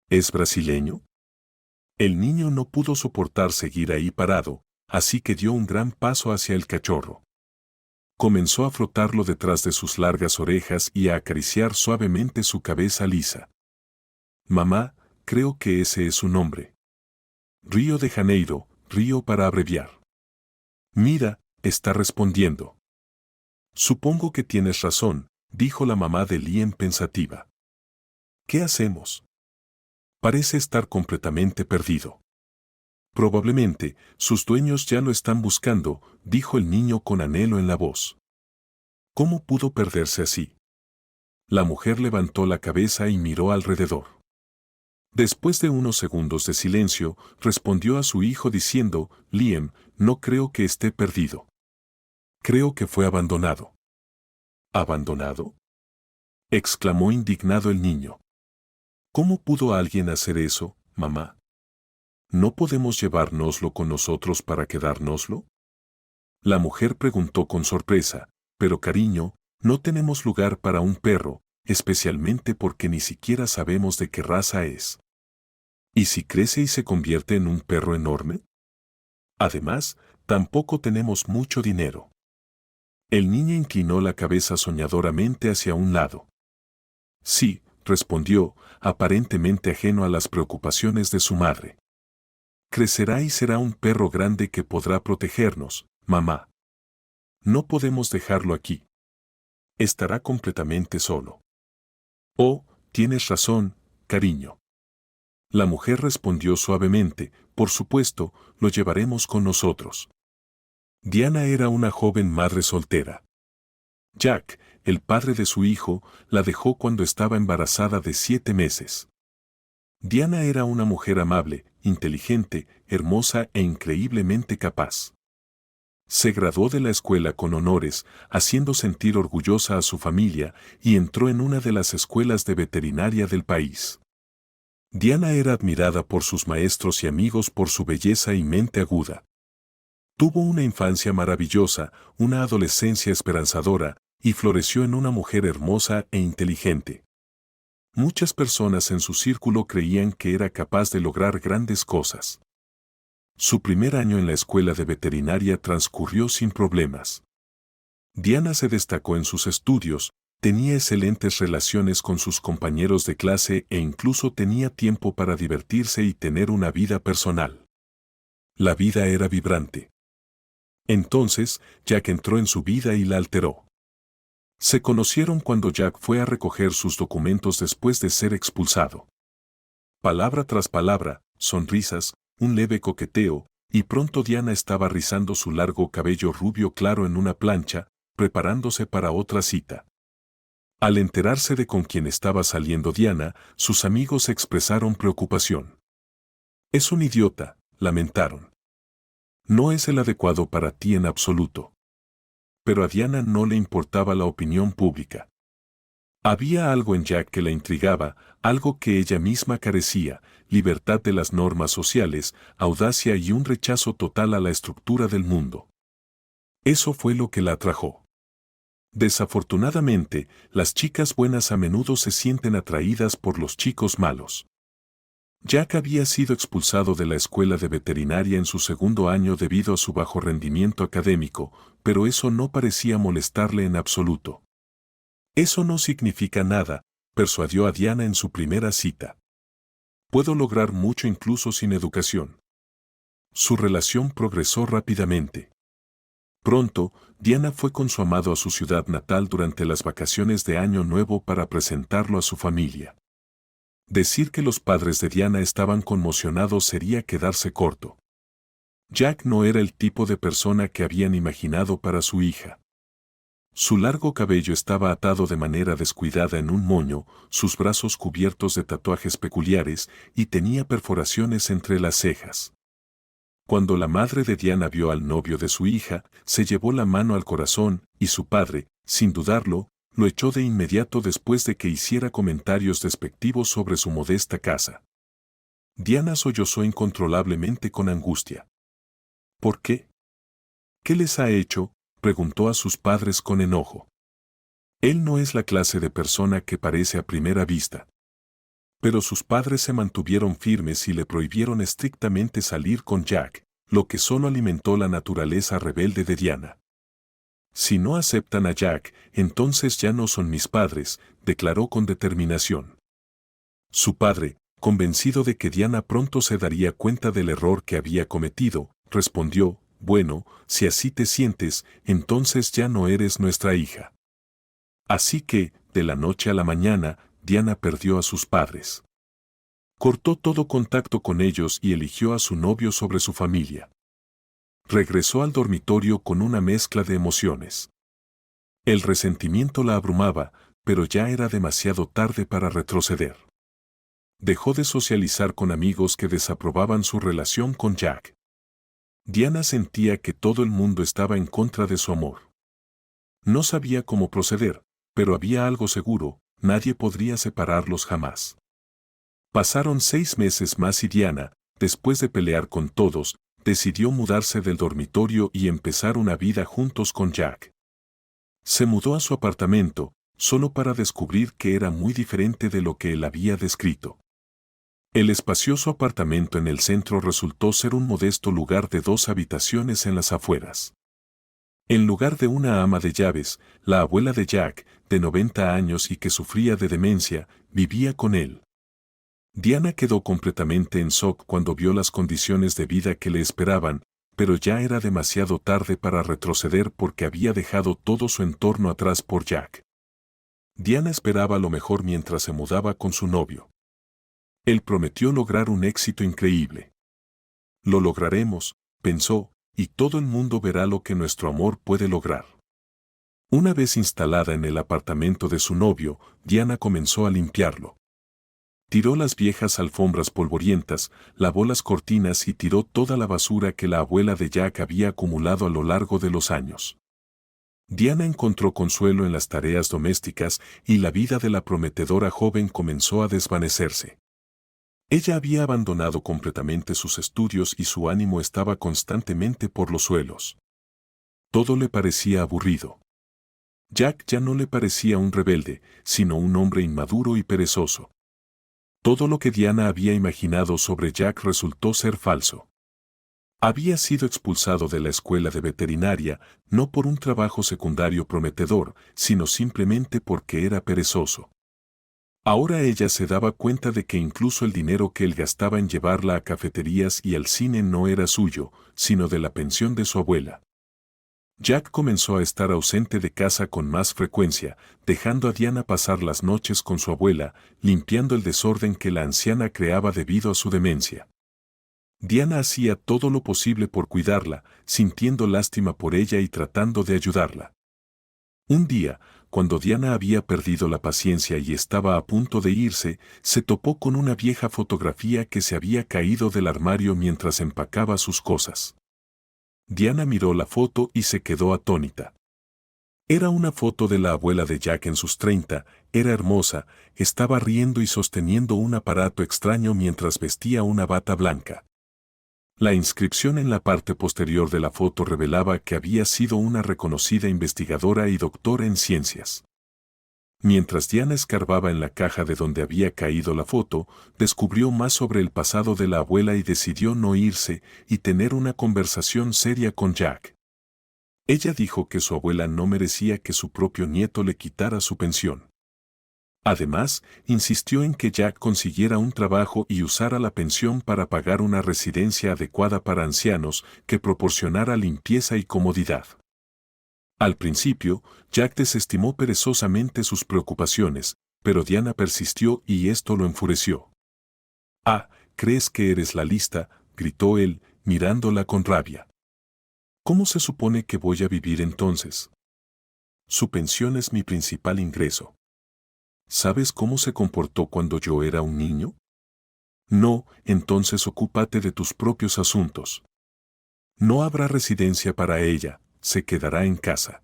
¿Es brasileño? El niño no pudo soportar seguir ahí parado, así que dio un gran paso hacia el cachorro. Comenzó a frotarlo detrás de sus largas orejas y a acariciar suavemente su cabeza lisa. Mamá, creo que ese es su nombre. Río de Janeiro, Río para abreviar. Mira, está respondiendo. Supongo que tienes razón, dijo la mamá de Liam pensativa. ¿Qué hacemos? Parece estar completamente perdido. Probablemente, sus dueños ya lo están buscando, dijo el niño con anhelo en la voz. ¿Cómo pudo perderse así? La mujer levantó la cabeza y miró alrededor. Después de unos segundos de silencio, respondió a su hijo diciendo, Liam, no creo que esté perdido. Creo que fue abandonado. ¿Abandonado? Exclamó indignado el niño. ¿Cómo pudo alguien hacer eso, mamá? ¿No podemos llevárnoslo con nosotros para quedárnoslo? La mujer preguntó con sorpresa, pero cariño, no tenemos lugar para un perro, especialmente porque ni siquiera sabemos de qué raza es. ¿Y si crece y se convierte en un perro enorme? Además, tampoco tenemos mucho dinero. El niño inclinó la cabeza soñadoramente hacia un lado. Sí, respondió, aparentemente ajeno a las preocupaciones de su madre. Crecerá y será un perro grande que podrá protegernos, mamá. No podemos dejarlo aquí. Estará completamente solo. Oh, tienes razón, cariño. La mujer respondió suavemente, por supuesto, lo llevaremos con nosotros. Diana era una joven madre soltera. Jack, el padre de su hijo, la dejó cuando estaba embarazada de 7 meses. Diana era una mujer amable, inteligente, hermosa e increíblemente capaz. Se graduó de la escuela con honores, haciendo sentir orgullosa a su familia, y entró en una de las escuelas de veterinaria del país. Diana era admirada por sus maestros y amigos por su belleza y mente aguda. Tuvo una infancia maravillosa, una adolescencia esperanzadora, y floreció en una mujer hermosa e inteligente. Muchas personas en su círculo creían que era capaz de lograr grandes cosas. Su primer año en la escuela de veterinaria transcurrió sin problemas. Diana se destacó en sus estudios, tenía excelentes relaciones con sus compañeros de clase e incluso tenía tiempo para divertirse y tener una vida personal. La vida era vibrante. Entonces, Jack entró en su vida y la alteró. Se conocieron cuando Jack fue a recoger sus documentos después de ser expulsado. Palabra tras palabra, sonrisas, un leve coqueteo, y pronto Diana estaba rizando su largo cabello rubio claro en una plancha, preparándose para otra cita. Al enterarse de con quién estaba saliendo Diana, sus amigos expresaron preocupación. Es un idiota, lamentaron. No es el adecuado para ti en absoluto. pero a Diana no le importaba la opinión pública. Había algo en Jack que la intrigaba, algo que ella misma carecía: libertad de las normas sociales, audacia y un rechazo total a la estructura del mundo. Eso fue lo que la atrajo. Desafortunadamente, las chicas buenas a menudo se sienten atraídas por los chicos malos. Jack había sido expulsado de la escuela de veterinaria en su segundo año debido a su bajo rendimiento académico, pero eso no parecía molestarle en absoluto. Eso no significa nada, persuadió a Diana en su primera cita. Puedo lograr mucho incluso sin educación. Su relación progresó rápidamente. Pronto, Diana fue con su amado a su ciudad natal durante las vacaciones de Año Nuevo para presentarlo a su familia. Decir que los padres de Diana estaban conmocionados sería quedarse corto. Jack no era el tipo de persona que habían imaginado para su hija. Su largo cabello estaba atado de manera descuidada en un moño, sus brazos cubiertos de tatuajes peculiares, y tenía perforaciones entre las cejas. Cuando la madre de Diana vio al novio de su hija, se llevó la mano al corazón, y su padre, sin dudarlo, lo echó de inmediato después de que hiciera comentarios despectivos sobre su modesta casa. Diana sollozó incontrolablemente con angustia. ¿Por qué? ¿Qué les ha hecho?, preguntó a sus padres con enojo. Él no es la clase de persona que parece a primera vista. Pero sus padres se mantuvieron firmes y le prohibieron estrictamente salir con Jack, lo que solo alimentó la naturaleza rebelde de Diana. Si no aceptan a Jack, entonces ya no son mis padres, declaró con determinación. Su padre, convencido de que Diana pronto se daría cuenta del error que había cometido, respondió: bueno, si así te sientes, entonces ya no eres nuestra hija. Así que, de la noche a la mañana, Diana perdió a sus padres. Cortó todo contacto con ellos y eligió a su novio sobre su familia. Regresó al dormitorio con una mezcla de emociones. El resentimiento la abrumaba, pero ya era demasiado tarde para retroceder. Dejó de socializar con amigos que desaprobaban su relación con Jack. Diana sentía que todo el mundo estaba en contra de su amor. No sabía cómo proceder, pero había algo seguro: nadie podría separarlos jamás. Pasaron 6 meses más y Diana, después de pelear con todos, decidió mudarse del dormitorio y empezar una vida juntos con Jack. Se mudó a su apartamento, solo para descubrir que era muy diferente de lo que él había descrito. El espacioso apartamento en el centro resultó ser un modesto lugar de 2 habitaciones en las afueras. En lugar de una ama de llaves, la abuela de Jack, de 90 años y que sufría de demencia, vivía con él. Diana quedó completamente en shock cuando vio las condiciones de vida que le esperaban, pero ya era demasiado tarde para retroceder porque había dejado todo su entorno atrás por Jack. Diana esperaba lo mejor mientras se mudaba con su novio. Él prometió lograr un éxito increíble. Lo lograremos, pensó, y todo el mundo verá lo que nuestro amor puede lograr. Una vez instalada en el apartamento de su novio, Diana comenzó a limpiarlo. Tiró las viejas alfombras polvorientas, lavó las cortinas y tiró toda la basura que la abuela de Jack había acumulado a lo largo de los años. Diana encontró consuelo en las tareas domésticas y la vida de la prometedora joven comenzó a desvanecerse. Ella había abandonado completamente sus estudios y su ánimo estaba constantemente por los suelos. Todo le parecía aburrido. Jack ya no le parecía un rebelde, sino un hombre inmaduro y perezoso. Todo lo que Diana había imaginado sobre Jack resultó ser falso. Había sido expulsado de la escuela de veterinaria, no por un trabajo secundario prometedor, sino simplemente porque era perezoso. Ahora ella se daba cuenta de que incluso el dinero que él gastaba en llevarla a cafeterías y al cine no era suyo, sino de la pensión de su abuela. Jack comenzó a estar ausente de casa con más frecuencia, dejando a Diana pasar las noches con su abuela, limpiando el desorden que la anciana creaba debido a su demencia. Diana hacía todo lo posible por cuidarla, sintiendo lástima por ella y tratando de ayudarla. Un día, cuando Diana había perdido la paciencia y estaba a punto de irse, se topó con una vieja fotografía que se había caído del armario mientras empacaba sus cosas. Diana miró la foto y se quedó atónita. Era una foto de la abuela de Jack en sus 30, era hermosa, estaba riendo y sosteniendo un aparato extraño mientras vestía una bata blanca. La inscripción en la parte posterior de la foto revelaba que había sido una reconocida investigadora y doctora en ciencias. Mientras Diana escarbaba en la caja de donde había caído la foto, descubrió más sobre el pasado de la abuela y decidió no irse y tener una conversación seria con Jack. Ella dijo que su abuela no merecía que su propio nieto le quitara su pensión. Además, insistió en que Jack consiguiera un trabajo y usara la pensión para pagar una residencia adecuada para ancianos que proporcionara limpieza y comodidad. Al principio, Jack desestimó perezosamente sus preocupaciones, pero Diana persistió y esto lo enfureció. «Ah, ¿crees que eres la lista?», gritó él, mirándola con rabia. «¿Cómo se supone que voy a vivir entonces? Su pensión es mi principal ingreso. ¿Sabes cómo se comportó cuando yo era un niño? No, entonces ocúpate de tus propios asuntos. No habrá residencia para ella, se quedará en casa.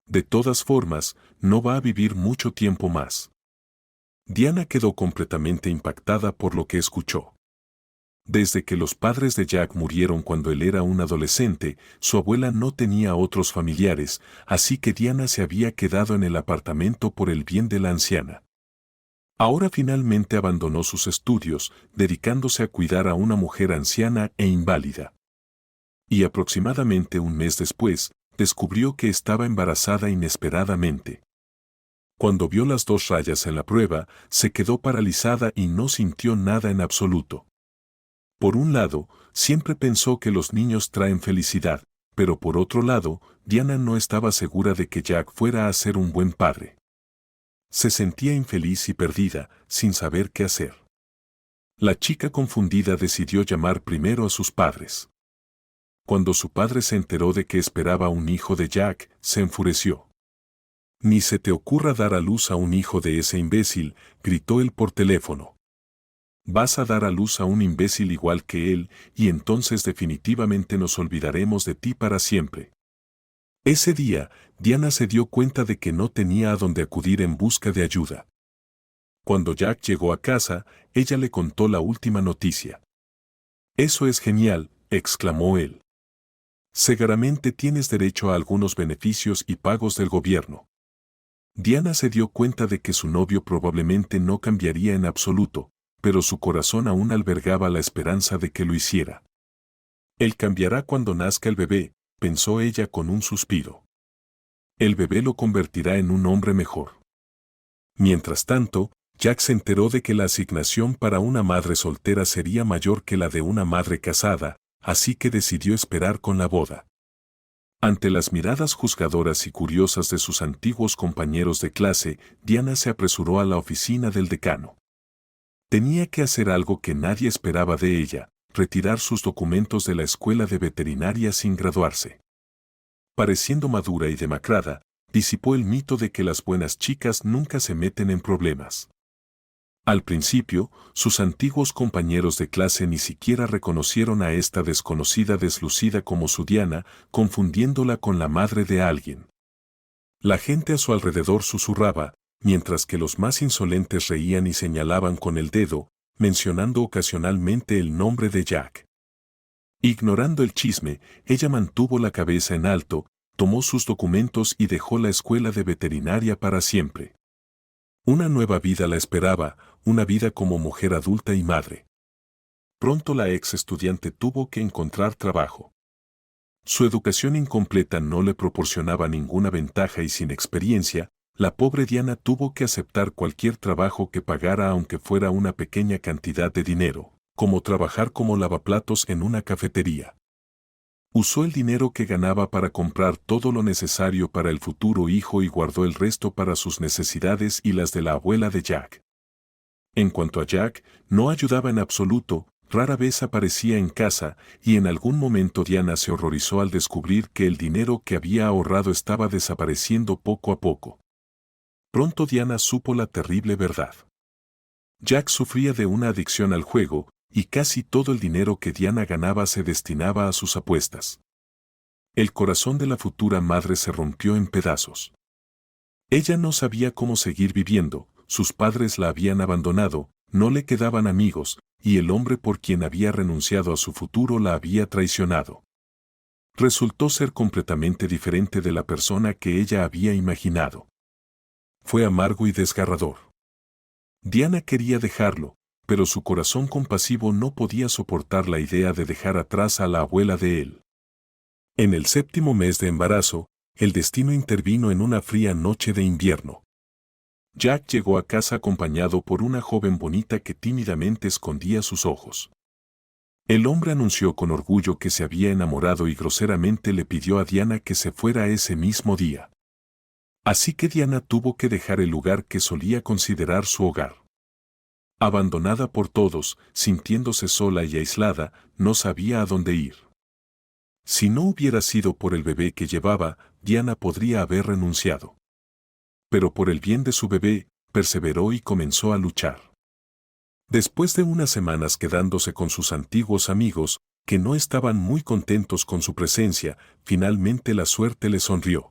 De todas formas, no va a vivir mucho tiempo más». Diana quedó completamente impactada por lo que escuchó. Desde que los padres de Jack murieron cuando él era un adolescente, su abuela no tenía otros familiares, así que Diana se había quedado en el apartamento por el bien de la anciana. Ahora finalmente abandonó sus estudios, dedicándose a cuidar a una mujer anciana e inválida. Y aproximadamente un mes después, descubrió que estaba embarazada inesperadamente. Cuando vio las 2 rayas en la prueba, se quedó paralizada y no sintió nada en absoluto. Por un lado, siempre pensó que los niños traen felicidad, pero por otro lado, Diana no estaba segura de que Jack fuera a ser un buen padre. Se sentía infeliz y perdida, sin saber qué hacer. La chica confundida decidió llamar primero a sus padres. Cuando su padre se enteró de que esperaba un hijo de Jack, se enfureció. «Ni se te ocurra dar a luz a un hijo de ese imbécil», gritó él por teléfono. «Vas a dar a luz a un imbécil igual que él, y entonces definitivamente nos olvidaremos de ti para siempre». Ese día, Diana se dio cuenta de que no tenía a dónde acudir en busca de ayuda. Cuando Jack llegó a casa, ella le contó la última noticia. «Eso es genial», exclamó él. «Seguramente tienes derecho a algunos beneficios y pagos del gobierno». Diana se dio cuenta de que su novio probablemente no cambiaría en absoluto, pero su corazón aún albergaba la esperanza de que lo hiciera. «Él cambiará cuando nazca el bebé», pensó ella con un suspiro. «El bebé lo convertirá en un hombre mejor». Mientras tanto, Jack se enteró de que la asignación para una madre soltera sería mayor que la de una madre casada, así que decidió esperar con la boda. Ante las miradas juzgadoras y curiosas de sus antiguos compañeros de clase, Diana se apresuró a la oficina del decano. Tenía que hacer algo que nadie esperaba de ella, retirar sus documentos de la escuela de veterinaria sin graduarse. Pareciendo madura y demacrada, disipó el mito de que las buenas chicas nunca se meten en problemas. Al principio, sus antiguos compañeros de clase ni siquiera reconocieron a esta desconocida deslucida como su Diana, confundiéndola con la madre de alguien. La gente a su alrededor susurraba, mientras que los más insolentes reían y señalaban con el dedo, mencionando ocasionalmente el nombre de Jack. Ignorando el chisme, ella mantuvo la cabeza en alto, tomó sus documentos y dejó la escuela de veterinaria para siempre. Una nueva vida la esperaba, una vida como mujer adulta y madre. Pronto la ex estudiante tuvo que encontrar trabajo. Su educación incompleta no le proporcionaba ninguna ventaja y sin experiencia, la pobre Diana tuvo que aceptar cualquier trabajo que pagara aunque fuera una pequeña cantidad de dinero, como trabajar como lavaplatos en una cafetería. Usó el dinero que ganaba para comprar todo lo necesario para el futuro hijo y guardó el resto para sus necesidades y las de la abuela de Jack. En cuanto a Jack, no ayudaba en absoluto, rara vez aparecía en casa, y en algún momento Diana se horrorizó al descubrir que el dinero que había ahorrado estaba desapareciendo poco a poco. Pronto Diana supo la terrible verdad. Jack sufría de una adicción al juego, y casi todo el dinero que Diana ganaba se destinaba a sus apuestas. El corazón de la futura madre se rompió en pedazos. Ella no sabía cómo seguir viviendo, sus padres la habían abandonado, no le quedaban amigos, y el hombre por quien había renunciado a su futuro la había traicionado. Resultó ser completamente diferente de la persona que ella había imaginado. Fue amargo y desgarrador. Diana quería dejarlo, pero su corazón compasivo no podía soportar la idea de dejar atrás a la abuela de él. En el 7º mes de embarazo, el destino intervino en una fría noche de invierno. Jack llegó a casa acompañado por una joven bonita que tímidamente escondía sus ojos. El hombre anunció con orgullo que se había enamorado y groseramente le pidió a Diana que se fuera ese mismo día. Así que Diana tuvo que dejar el lugar que solía considerar su hogar. Abandonada por todos, sintiéndose sola y aislada, no sabía a dónde ir. Si no hubiera sido por el bebé que llevaba, Diana podría haber renunciado. Pero por el bien de su bebé, perseveró y comenzó a luchar. Después de unas semanas quedándose con sus antiguos amigos, que no estaban muy contentos con su presencia, finalmente la suerte le sonrió.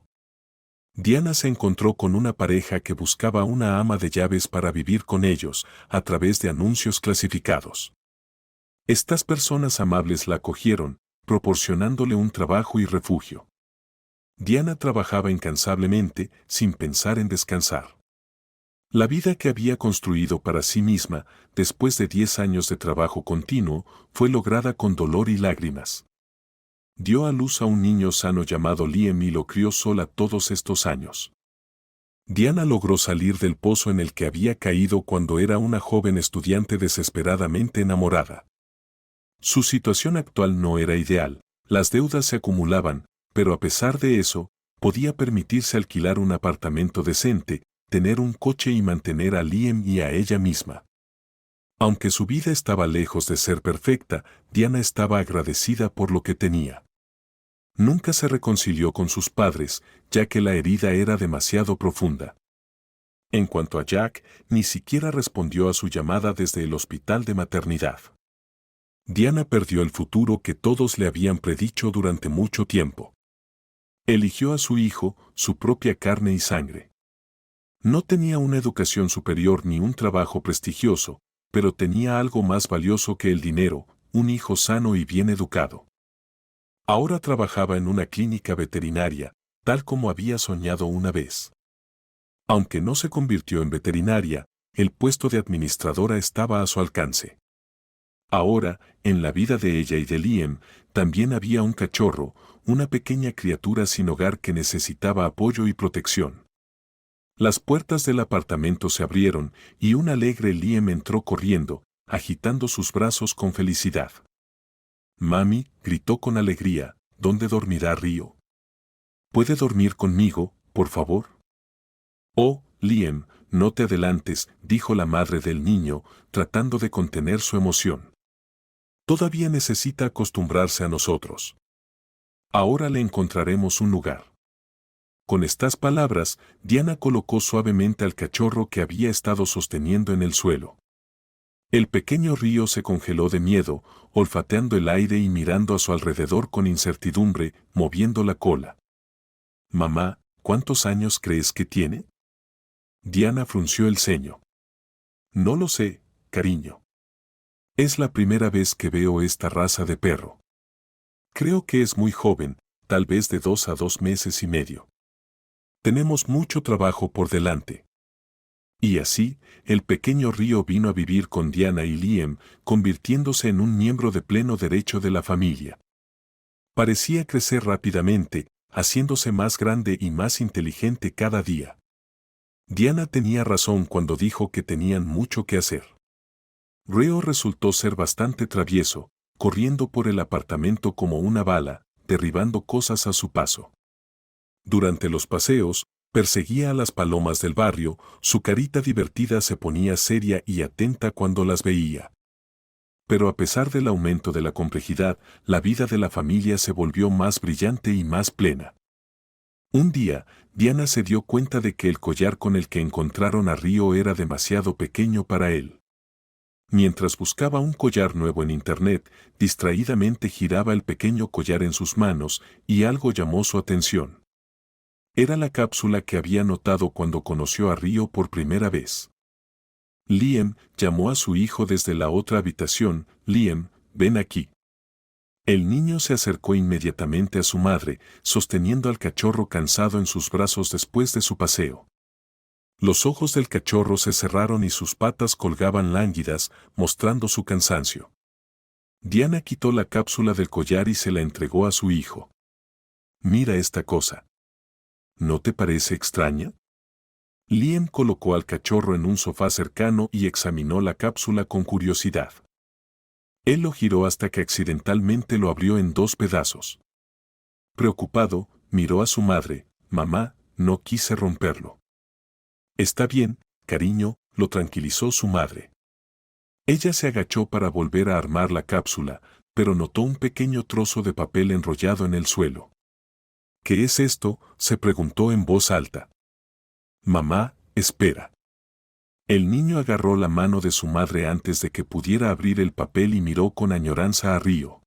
Diana se encontró con una pareja que buscaba una ama de llaves para vivir con ellos, a través de anuncios clasificados. Estas personas amables la acogieron, proporcionándole un trabajo y refugio. Diana trabajaba incansablemente, sin pensar en descansar. La vida que había construido para sí misma, después de 10 años de trabajo continuo, fue lograda con dolor y lágrimas. Dio a luz a un niño sano llamado Liam y lo crió sola todos estos años. Diana logró salir del pozo en el que había caído cuando era una joven estudiante desesperadamente enamorada. Su situación actual no era ideal, las deudas se acumulaban, pero a pesar de eso, podía permitirse alquilar un apartamento decente, tener un coche y mantener a Liam y a ella misma. Aunque su vida estaba lejos de ser perfecta, Diana estaba agradecida por lo que tenía. Nunca se reconcilió con sus padres, ya que la herida era demasiado profunda. En cuanto a Jack, ni siquiera respondió a su llamada desde el hospital de maternidad. Diana perdió el futuro que todos le habían predicho durante mucho tiempo. Eligió a su hijo, su propia carne y sangre. No tenía una educación superior ni un trabajo prestigioso, pero tenía algo más valioso que el dinero, un hijo sano y bien educado. Ahora trabajaba en una clínica veterinaria, tal como había soñado una vez. Aunque no se convirtió en veterinaria, el puesto de administradora estaba a su alcance. Ahora, en la vida de ella y de Liam, también había un cachorro, una pequeña criatura sin hogar que necesitaba apoyo y protección. Las puertas del apartamento se abrieron y un alegre Liam entró corriendo, agitando sus brazos con felicidad. «Mami», gritó con alegría, «¿dónde dormirá Río? ¿Puede dormir conmigo, por favor?» «Oh, Liam, no te adelantes», dijo la madre del niño, tratando de contener su emoción. «Todavía necesita acostumbrarse a nosotros. Ahora le encontraremos un lugar». Con estas palabras, Diana colocó suavemente al cachorro que había estado sosteniendo en el suelo. El pequeño Río se congeló de miedo, olfateando el aire y mirando a su alrededor con incertidumbre, moviendo la cola. «Mamá, ¿cuántos años crees que tiene?» Diana frunció el ceño. «No lo sé, cariño. Es la primera vez que veo esta raza de perro. Creo que es muy joven, tal vez de 2 a 2 meses y medio. Tenemos mucho trabajo por delante». Y así, el pequeño Río vino a vivir con Diana y Liam, convirtiéndose en un miembro de pleno derecho de la familia. Parecía crecer rápidamente, haciéndose más grande y más inteligente cada día. Diana tenía razón cuando dijo que tenían mucho que hacer. Río resultó ser bastante travieso, corriendo por el apartamento como una bala, derribando cosas a su paso. Durante los paseos, perseguía a las palomas del barrio, su carita divertida se ponía seria y atenta cuando las veía. Pero a pesar del aumento de la complejidad, la vida de la familia se volvió más brillante y más plena. Un día, Diana se dio cuenta de que el collar con el que encontraron a Río era demasiado pequeño para él. Mientras buscaba un collar nuevo en internet, distraídamente giraba el pequeño collar en sus manos y algo llamó su atención. Era la cápsula que había notado cuando conoció a Río por primera vez. Liam llamó a su hijo desde la otra habitación. Liam, ven aquí. El niño se acercó inmediatamente a su madre, sosteniendo al cachorro cansado en sus brazos después de su paseo. Los ojos del cachorro se cerraron y sus patas colgaban lánguidas, mostrando su cansancio. Diana quitó la cápsula del collar y se la entregó a su hijo. Mira esta cosa. ¿No te parece extraña? Liam colocó al cachorro en un sofá cercano y examinó la cápsula con curiosidad. Él lo giró hasta que accidentalmente lo abrió en dos pedazos. Preocupado, miró a su madre. Mamá, no quise romperlo. Está bien, cariño, lo tranquilizó su madre. Ella se agachó para volver a armar la cápsula, pero notó un pequeño trozo de papel enrollado en el suelo. ¿Qué es esto?, se preguntó en voz alta. Mamá, espera. El niño agarró la mano de su madre antes de que pudiera abrir el papel y miró con añoranza a Río.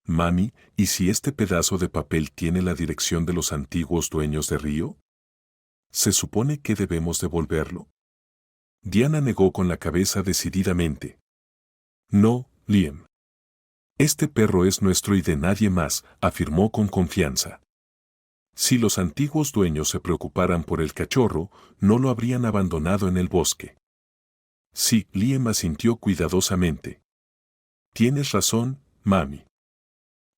Mami, ¿y si este pedazo de papel tiene la dirección de los antiguos dueños de Río? ¿Se supone que debemos devolverlo? Diana negó con la cabeza decididamente. No, Liam. Este perro es nuestro y de nadie más, afirmó con confianza. Si los antiguos dueños se preocuparan por el cachorro, no lo habrían abandonado en el bosque. Sí, Liam asintió cuidadosamente. Tienes razón, mami.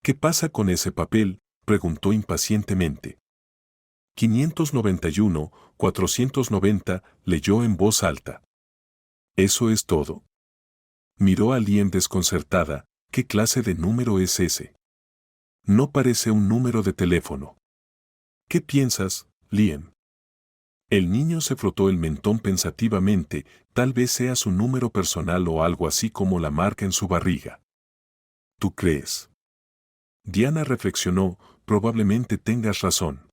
¿Qué pasa con ese papel?, preguntó impacientemente. 591, 490, leyó en voz alta. ¿Eso es todo? Miró a Liam desconcertada. ¿Qué clase de número es ese? No parece un número de teléfono. ¿Qué piensas, Liam? El niño se frotó el mentón pensativamente. Tal vez sea su número personal o algo así como la marca en su barriga. ¿Tú crees? Diana reflexionó. Probablemente tengas razón.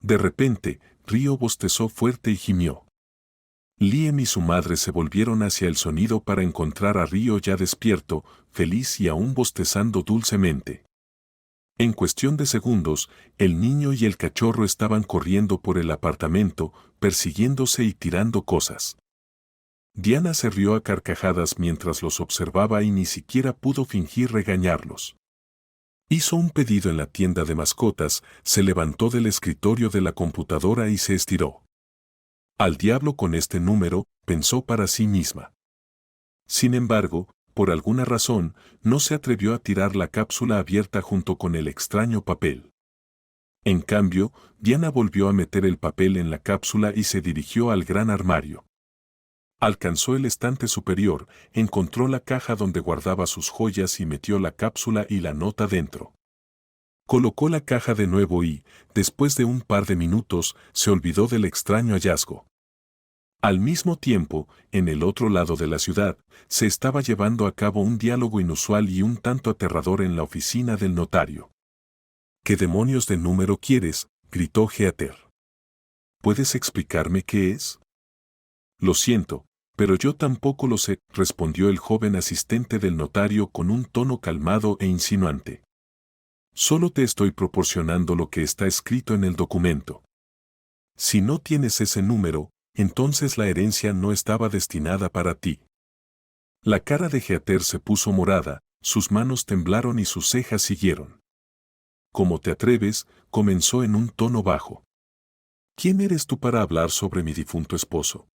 De repente, Río bostezó fuerte y gimió. Liam y su madre se volvieron hacia el sonido para encontrar a Río ya despierto, feliz y aún bostezando dulcemente. En cuestión de segundos, el niño y el cachorro estaban corriendo por el apartamento, persiguiéndose y tirando cosas. Diana se rió a carcajadas mientras los observaba y ni siquiera pudo fingir regañarlos. Hizo un pedido en la tienda de mascotas, se levantó del escritorio de la computadora y se estiró. Al diablo con este número, pensó para sí misma. Sin embargo, por alguna razón, no se atrevió a tirar la cápsula abierta junto con el extraño papel. En cambio, Diana volvió a meter el papel en la cápsula y se dirigió al gran armario. Alcanzó el estante superior, encontró la caja donde guardaba sus joyas y metió la cápsula y la nota dentro. Colocó la caja de nuevo y, después de un par de minutos, se olvidó del extraño hallazgo. Al mismo tiempo, en el otro lado de la ciudad, se estaba llevando a cabo un diálogo inusual y un tanto aterrador en la oficina del notario. ¿Qué demonios de número quieres?, gritó Heather. ¿Puedes explicarme qué es? Lo siento, pero yo tampoco lo sé, respondió el joven asistente del notario con un tono calmado e insinuante. Solo te estoy proporcionando lo que está escrito en el documento. Si no tienes ese número, entonces la herencia no estaba destinada para ti. La cara de Heather se puso morada, sus manos temblaron y sus cejas siguieron. ¿Cómo te atreves?, comenzó en un tono bajo. ¿Quién eres tú para hablar sobre mi difunto esposo?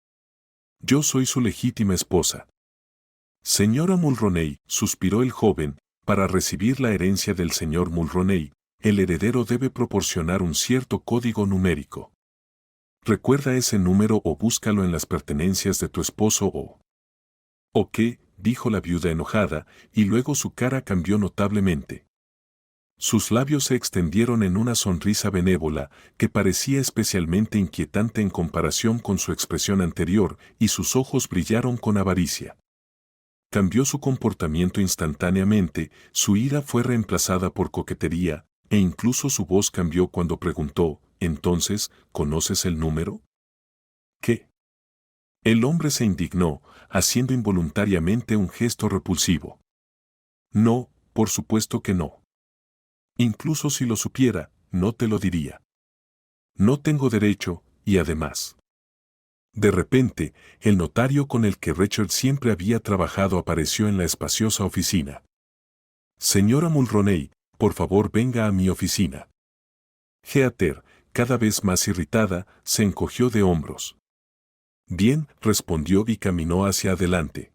Yo soy su legítima esposa. Señora Mulroney, suspiró el joven, para recibir la herencia del señor Mulroney, el heredero debe proporcionar un cierto código numérico. Recuerda ese número o búscalo en las pertenencias de tu esposo o... ¿O qué?, dijo la viuda enojada, y luego su cara cambió notablemente. Sus labios se extendieron en una sonrisa benévola, que parecía especialmente inquietante en comparación con su expresión anterior, y sus ojos brillaron con avaricia. Cambió su comportamiento instantáneamente, su ira fue reemplazada por coquetería, e incluso su voz cambió cuando preguntó, «Entonces, ¿conoces el número?» «¿Qué?» El hombre se indignó, haciendo involuntariamente un gesto repulsivo. No, por supuesto que no. Incluso si lo supiera, no te lo diría. No tengo derecho, y además. De repente, el notario con el que Richard siempre había trabajado apareció en la espaciosa oficina. Señora Mulroney, por favor venga a mi oficina. Heather, cada vez más irritada, se encogió de hombros. Bien, respondió y caminó hacia adelante.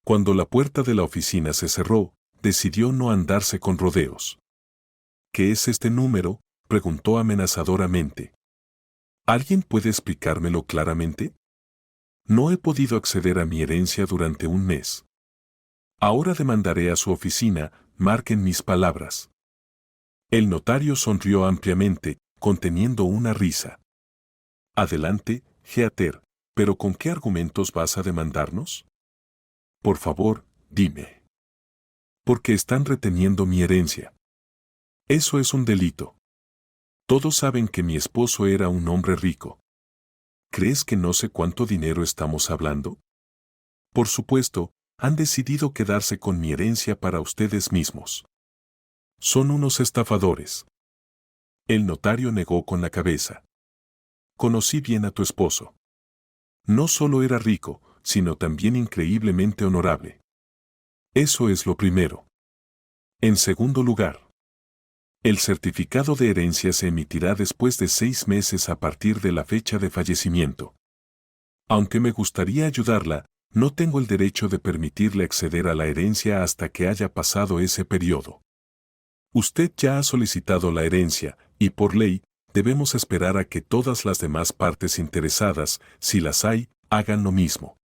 Cuando la puerta de la oficina se cerró, decidió no andarse con rodeos. ¿Qué es este número?, preguntó amenazadoramente. ¿Alguien puede explicármelo claramente? No he podido acceder a mi herencia durante un mes. Ahora demandaré a su oficina, marquen mis palabras. El notario sonrió ampliamente, conteniendo una risa. Adelante, Heather, pero ¿con qué argumentos vas a demandarnos? Por favor, dime. Porque están reteniendo mi herencia. Eso es un delito. Todos saben que mi esposo era un hombre rico. ¿Crees que no sé cuánto dinero estamos hablando? Por supuesto, han decidido quedarse con mi herencia para ustedes mismos. Son unos estafadores. El notario negó con la cabeza. Conocí bien a tu esposo. No solo era rico, sino también increíblemente honorable. Eso es lo primero. En segundo lugar, el certificado de herencia se emitirá después de 6 meses a partir de la fecha de fallecimiento. Aunque me gustaría ayudarla, no tengo el derecho de permitirle acceder a la herencia hasta que haya pasado ese periodo. Usted ya ha solicitado la herencia, y por ley, debemos esperar a que todas las demás partes interesadas, si las hay, hagan lo mismo.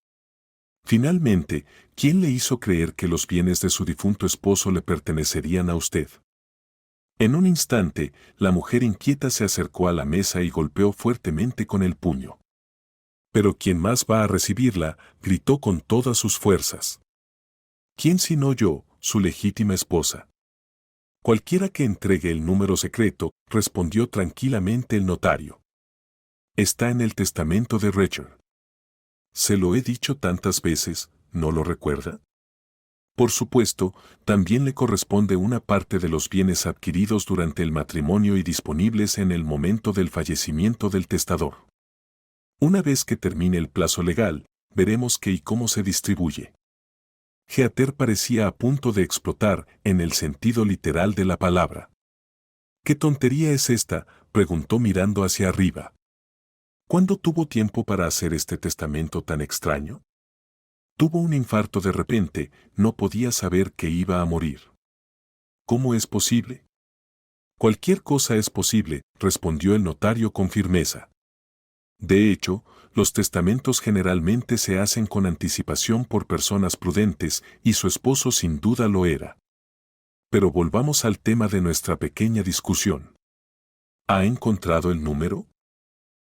Finalmente, ¿quién le hizo creer que los bienes de su difunto esposo le pertenecerían a usted? En un instante, la mujer inquieta se acercó a la mesa y golpeó fuertemente con el puño. Pero ¿quién más va a recibirla?, gritó con todas sus fuerzas. ¿Quién sino yo, su legítima esposa? Cualquiera que entregue el número secreto, respondió tranquilamente el notario. Está en el testamento de Richard. Se lo he dicho tantas veces, ¿no lo recuerda? Por supuesto, también le corresponde una parte de los bienes adquiridos durante el matrimonio y disponibles en el momento del fallecimiento del testador. Una vez que termine el plazo legal, veremos qué y cómo se distribuye. Heather parecía a punto de explotar, en el sentido literal de la palabra. ¿Qué tontería es esta?, preguntó mirando hacia arriba. ¿Cuándo tuvo tiempo para hacer este testamento tan extraño? Tuvo un infarto de repente, no podía saber que iba a morir. ¿Cómo es posible? Cualquier cosa es posible, respondió el notario con firmeza. De hecho, los testamentos generalmente se hacen con anticipación por personas prudentes, y su esposo sin duda lo era. Pero volvamos al tema de nuestra pequeña discusión. ¿Ha encontrado el número?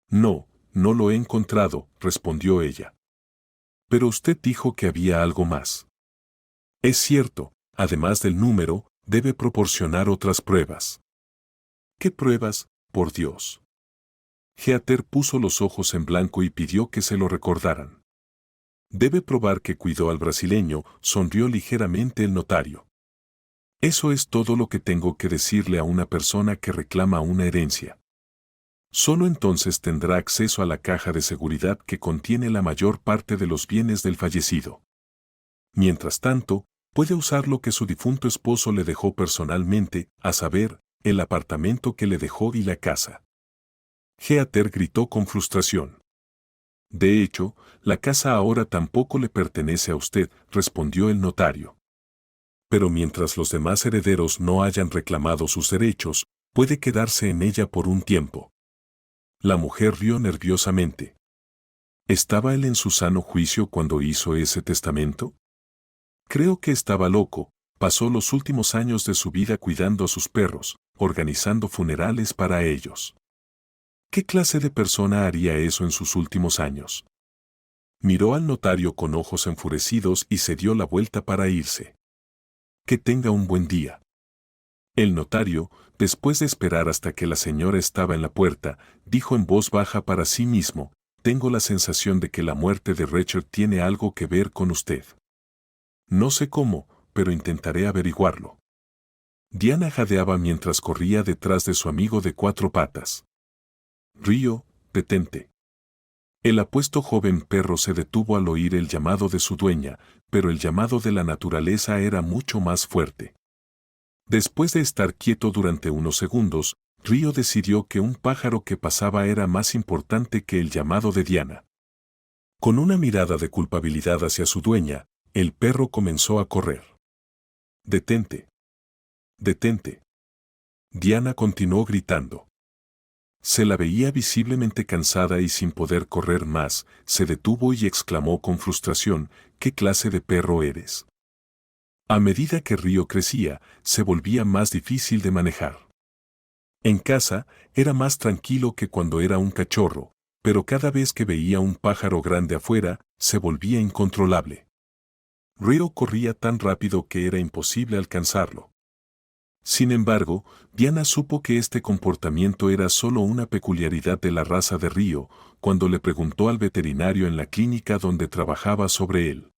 No, no lo he encontrado, respondió ella. Pero usted dijo que había algo más. Es cierto, además del número, debe proporcionar otras pruebas. ¿Qué pruebas, por Dios? Heather puso los ojos en blanco y pidió que se lo recordaran. Debe probar que cuidó al brasileño, sonrió ligeramente el notario. Eso es todo lo que tengo que decirle a una persona que reclama una herencia. Solo entonces tendrá acceso a la caja de seguridad que contiene la mayor parte de los bienes del fallecido. Mientras tanto, puede usar lo que su difunto esposo le dejó personalmente, a saber, el apartamento que le dejó y la casa. Heather gritó con frustración. De hecho, la casa ahora tampoco le pertenece a usted, respondió el notario. Pero mientras los demás herederos no hayan reclamado sus derechos, puede quedarse en ella por un tiempo. La mujer rió nerviosamente. ¿Estaba él en su sano juicio cuando hizo ese testamento? Creo que estaba loco. Pasó los últimos años de su vida cuidando a sus perros, organizando funerales para ellos. ¿Qué clase de persona haría eso en sus últimos años? Miró al notario con ojos enfurecidos y se dio la vuelta para irse. Que tenga un buen día. El notario, después de esperar hasta que la señora estaba en la puerta, dijo en voz baja para sí mismo, tengo la sensación de que la muerte de Richard tiene algo que ver con usted. No sé cómo, pero intentaré averiguarlo. Diana jadeaba mientras corría detrás de su amigo de 4 patas. Río, detente. El apuesto joven perro se detuvo al oír el llamado de su dueña, pero el llamado de la naturaleza era mucho más fuerte. Después de estar quieto durante unos segundos, Río decidió que un pájaro que pasaba era más importante que el llamado de Diana. Con una mirada de culpabilidad hacia su dueña, el perro comenzó a correr. Detente. Detente. Diana continuó gritando. Se la veía visiblemente cansada y sin poder correr más, se detuvo y exclamó con frustración, ¿qué clase de perro eres? A medida que Río crecía, se volvía más difícil de manejar. En casa, era más tranquilo que cuando era un cachorro, pero cada vez que veía un pájaro grande afuera, se volvía incontrolable. Río corría tan rápido que era imposible alcanzarlo. Sin embargo, Diana supo que este comportamiento era solo una peculiaridad de la raza de Río, cuando le preguntó al veterinario en la clínica donde trabajaba sobre él.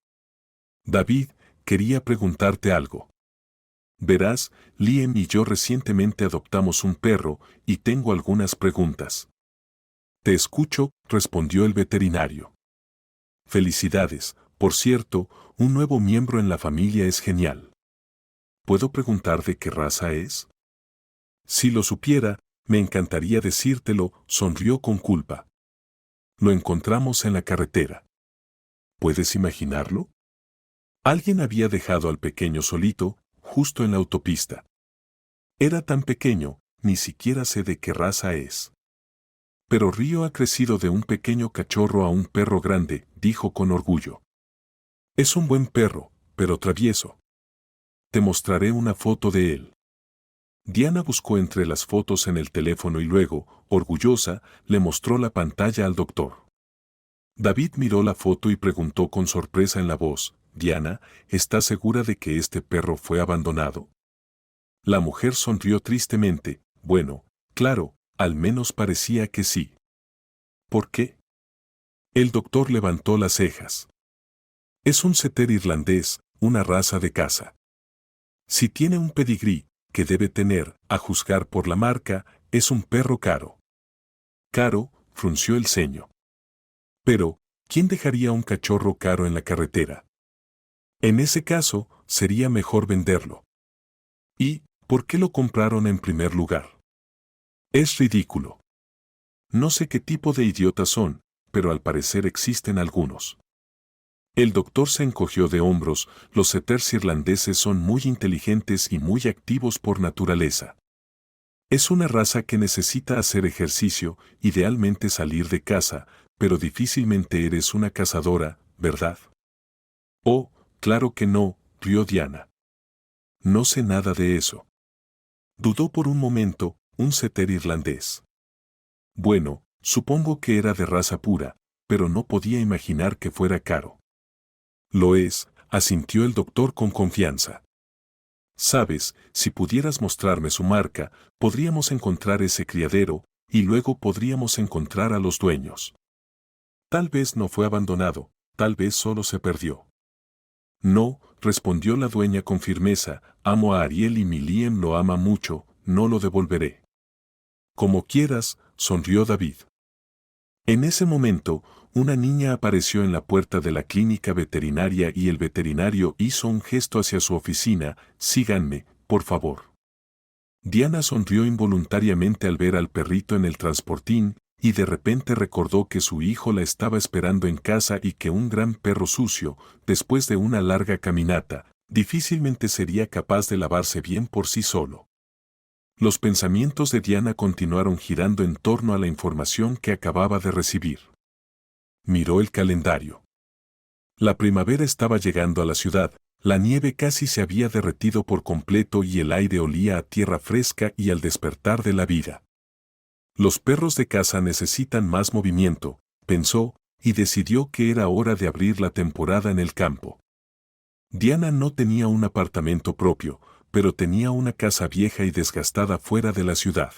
David, quería preguntarte algo. Verás, Liam y yo recientemente adoptamos un perro y tengo algunas preguntas. Te escucho, respondió el veterinario. Felicidades, por cierto, un nuevo miembro en la familia es genial. ¿Puedo preguntar de qué raza es? Si lo supiera, me encantaría decírtelo, sonrió con culpa. Lo encontramos en la carretera. ¿Puedes imaginarlo? Alguien había dejado al pequeño solito, justo en la autopista. Era tan pequeño, ni siquiera sé de qué raza es. Pero Río ha crecido de un pequeño cachorro a un perro grande, dijo con orgullo. Es un buen perro, pero travieso. Te mostraré una foto de él. Diana buscó entre las fotos en el teléfono y luego, orgullosa, le mostró la pantalla al doctor. David miró la foto y preguntó con sorpresa en la voz, Diana, ¿estás segura de que este perro fue abandonado? La mujer sonrió tristemente, bueno, claro, al menos parecía que sí. ¿Por qué? El doctor levantó las cejas. Es un setter irlandés, una raza de caza. Si tiene un pedigrí, que debe tener, a juzgar por la marca, es un perro caro. Caro, frunció el ceño. Pero, ¿quién dejaría un cachorro caro en la carretera? En ese caso, sería mejor venderlo. ¿Y por qué lo compraron en primer lugar? Es ridículo. No sé qué tipo de idiotas son, pero al parecer existen algunos. El doctor se encogió de hombros, los setters irlandeses son muy inteligentes y muy activos por naturaleza. Es una raza que necesita hacer ejercicio, idealmente salir de casa, pero difícilmente eres una cazadora, ¿verdad? Oh, claro que no, rió Diana. No sé nada de eso. Dudó por un momento, un setter irlandés. Bueno, supongo que era de raza pura, pero no podía imaginar que fuera caro. Lo es, asintió el doctor con confianza. Sabes, si pudieras mostrarme su marca, podríamos encontrar ese criadero, y luego podríamos encontrar a los dueños. Tal vez no fue abandonado, tal vez solo se perdió. No, respondió la dueña con firmeza, amo a Ariel y mi Liam lo ama mucho, no lo devolveré. Como quieras, sonrió David. En ese momento, una niña apareció en la puerta de la clínica veterinaria y el veterinario hizo un gesto hacia su oficina, síganme, por favor. Diana sonrió involuntariamente al ver al perrito en el transportín, y de repente recordó que su hijo la estaba esperando en casa y que un gran perro sucio, después de una larga caminata, difícilmente sería capaz de lavarse bien por sí solo. Los pensamientos de Diana continuaron girando en torno a la información que acababa de recibir. Miró el calendario. La primavera estaba llegando a la ciudad, la nieve casi se había derretido por completo y el aire olía a tierra fresca y al despertar de la vida. Los perros de caza necesitan más movimiento, pensó, y decidió que era hora de abrir la temporada en el campo. Diana no tenía un apartamento propio, pero tenía una casa vieja y desgastada fuera de la ciudad.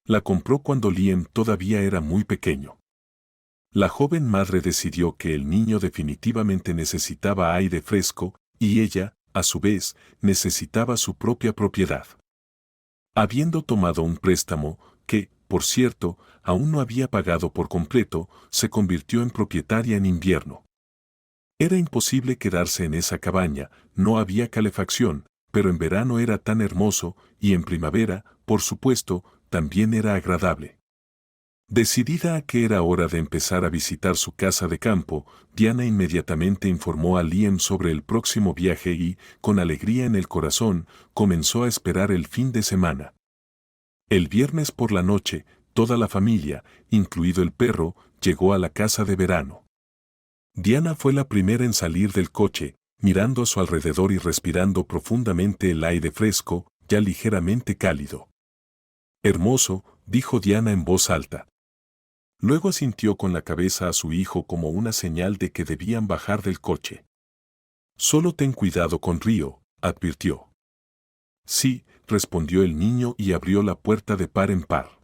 La compró cuando Liam todavía era muy pequeño. La joven madre decidió que el niño definitivamente necesitaba aire fresco, y ella, a su vez, necesitaba su propia propiedad. Habiendo tomado un préstamo, que, por cierto, aún no había pagado por completo, se convirtió en propietaria en invierno. Era imposible quedarse en esa cabaña, no había calefacción, pero en verano era tan hermoso, y en primavera, por supuesto, también era agradable. Decidida a que era hora de empezar a visitar su casa de campo, Diana inmediatamente informó a Liam sobre el próximo viaje y, con alegría en el corazón, comenzó a esperar el fin de semana. El viernes por la noche, toda la familia, incluido el perro, llegó a la casa de verano. Diana fue la primera en salir del coche, mirando a su alrededor y respirando profundamente el aire fresco, ya ligeramente cálido. Hermoso, dijo Diana en voz alta. Luego asintió con la cabeza a su hijo como una señal de que debían bajar del coche. Solo ten cuidado con Río, advirtió. Sí, respondió el niño y abrió la puerta de par en par.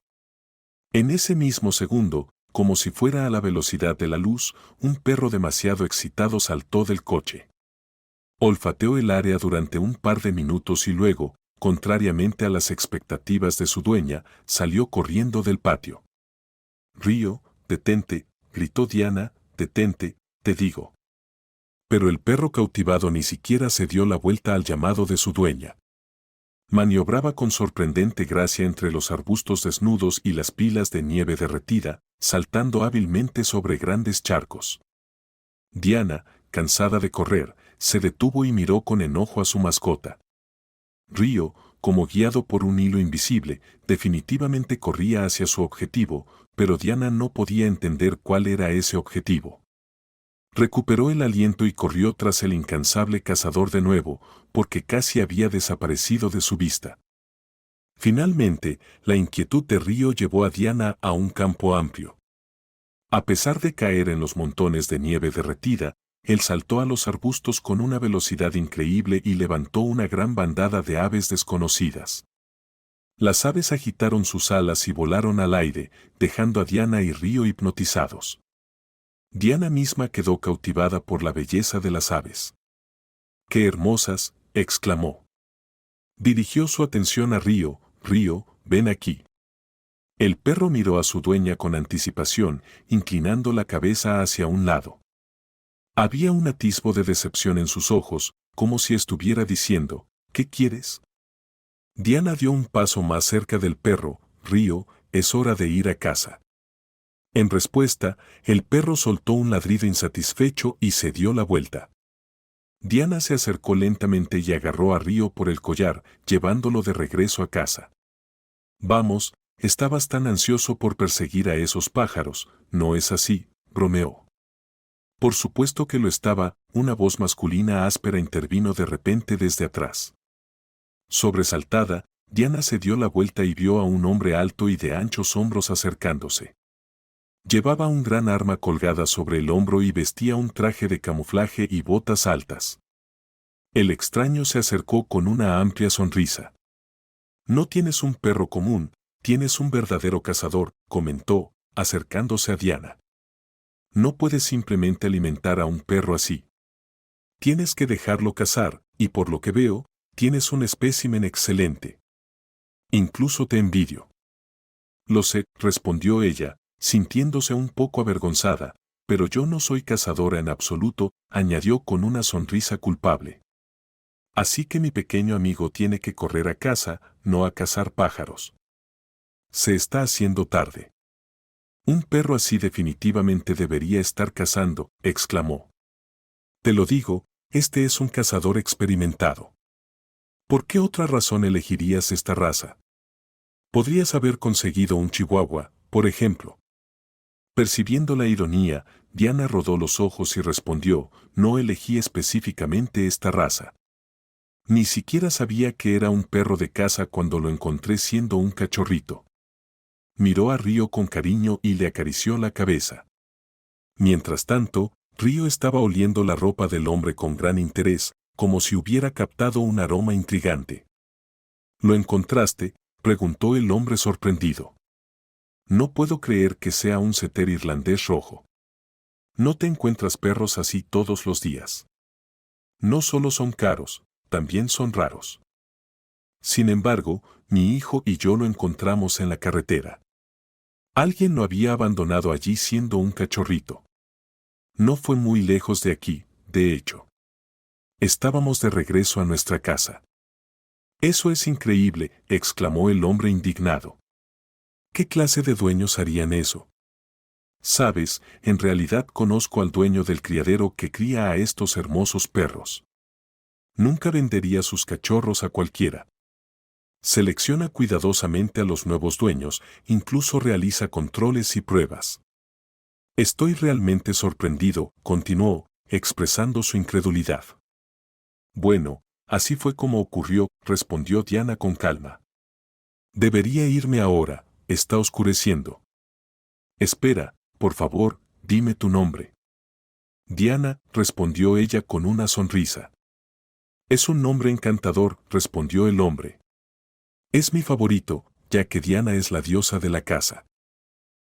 En ese mismo segundo, como si fuera a la velocidad de la luz, un perro demasiado excitado saltó del coche. Olfateó el área durante un par de minutos y luego, contrariamente a las expectativas de su dueña, salió corriendo del patio. Río, detente, gritó Diana, detente, te digo. Pero el perro cautivado ni siquiera se dio la vuelta al llamado de su dueña. Maniobraba con sorprendente gracia entre los arbustos desnudos y las pilas de nieve derretida, saltando hábilmente sobre grandes charcos. Diana, cansada de correr, se detuvo y miró con enojo a su mascota. Río, como guiado por un hilo invisible, definitivamente corría hacia su objetivo, pero Diana no podía entender cuál era ese objetivo. Recuperó el aliento y corrió tras el incansable cazador de nuevo, porque casi había desaparecido de su vista. Finalmente, la inquietud de Río llevó a Diana a un campo amplio. A pesar de caer en los montones de nieve derretida, él saltó a los arbustos con una velocidad increíble y levantó una gran bandada de aves desconocidas. Las aves agitaron sus alas y volaron al aire, dejando a Diana y Río hipnotizados. Diana misma quedó cautivada por la belleza de las aves. ¡Qué hermosas!, exclamó. Dirigió su atención a Río. Río, ven aquí. El perro miró a su dueña con anticipación, inclinando la cabeza hacia un lado. Había un atisbo de decepción en sus ojos, como si estuviera diciendo, ¿qué quieres? Diana dio un paso más cerca del perro. Río, es hora de ir a casa. En respuesta, el perro soltó un ladrido insatisfecho y se dio la vuelta. Diana se acercó lentamente y agarró a Río por el collar, llevándolo de regreso a casa. Vamos, estabas tan ansioso por perseguir a esos pájaros, ¿no es así?, bromeó. Por supuesto que lo estaba, una voz masculina áspera intervino de repente desde atrás. Sobresaltada, Diana se dio la vuelta y vio a un hombre alto y de anchos hombros acercándose. Llevaba un gran arma colgada sobre el hombro y vestía un traje de camuflaje y botas altas. El extraño se acercó con una amplia sonrisa. No tienes un perro común, tienes un verdadero cazador, comentó, acercándose a Diana. No puedes simplemente alimentar a un perro así. Tienes que dejarlo cazar, y por lo que veo, tienes un espécimen excelente. Incluso te envidio. Lo sé, respondió ella, sintiéndose un poco avergonzada, pero yo no soy cazadora en absoluto, añadió con una sonrisa culpable. Así que mi pequeño amigo tiene que correr a casa, no a cazar pájaros. Se está haciendo tarde. Un perro así definitivamente debería estar cazando, exclamó. Te lo digo, este es un cazador experimentado. ¿Por qué otra razón elegirías esta raza? Podrías haber conseguido un chihuahua, por ejemplo. Percibiendo la ironía, Diana rodó los ojos y respondió, no elegí específicamente esta raza. Ni siquiera sabía que era un perro de caza cuando lo encontré siendo un cachorrito. Miró a Río con cariño y le acarició la cabeza. Mientras tanto, Río estaba oliendo la ropa del hombre con gran interés, como si hubiera captado un aroma intrigante. ¿Lo encontraste?, preguntó el hombre sorprendido. No puedo creer que sea un setter irlandés rojo. No te encuentras perros así todos los días. No solo son caros, también son raros. Sin embargo, mi hijo y yo lo encontramos en la carretera. Alguien lo había abandonado allí siendo un cachorrito. No fue muy lejos de aquí, de hecho. Estábamos de regreso a nuestra casa. Eso es increíble, exclamó el hombre indignado. ¿Qué clase de dueños harían eso? Sabes, en realidad conozco al dueño del criadero que cría a estos hermosos perros. Nunca vendería sus cachorros a cualquiera. Selecciona cuidadosamente a los nuevos dueños, incluso realiza controles y pruebas. Estoy realmente sorprendido, continuó, expresando su incredulidad. Bueno, así fue como ocurrió, respondió Diana con calma. Debería irme ahora, está oscureciendo. Espera, por favor, dime tu nombre. Diana, respondió ella con una sonrisa. Es un nombre encantador, respondió el hombre. Es mi favorito, ya que Diana es la diosa de la casa.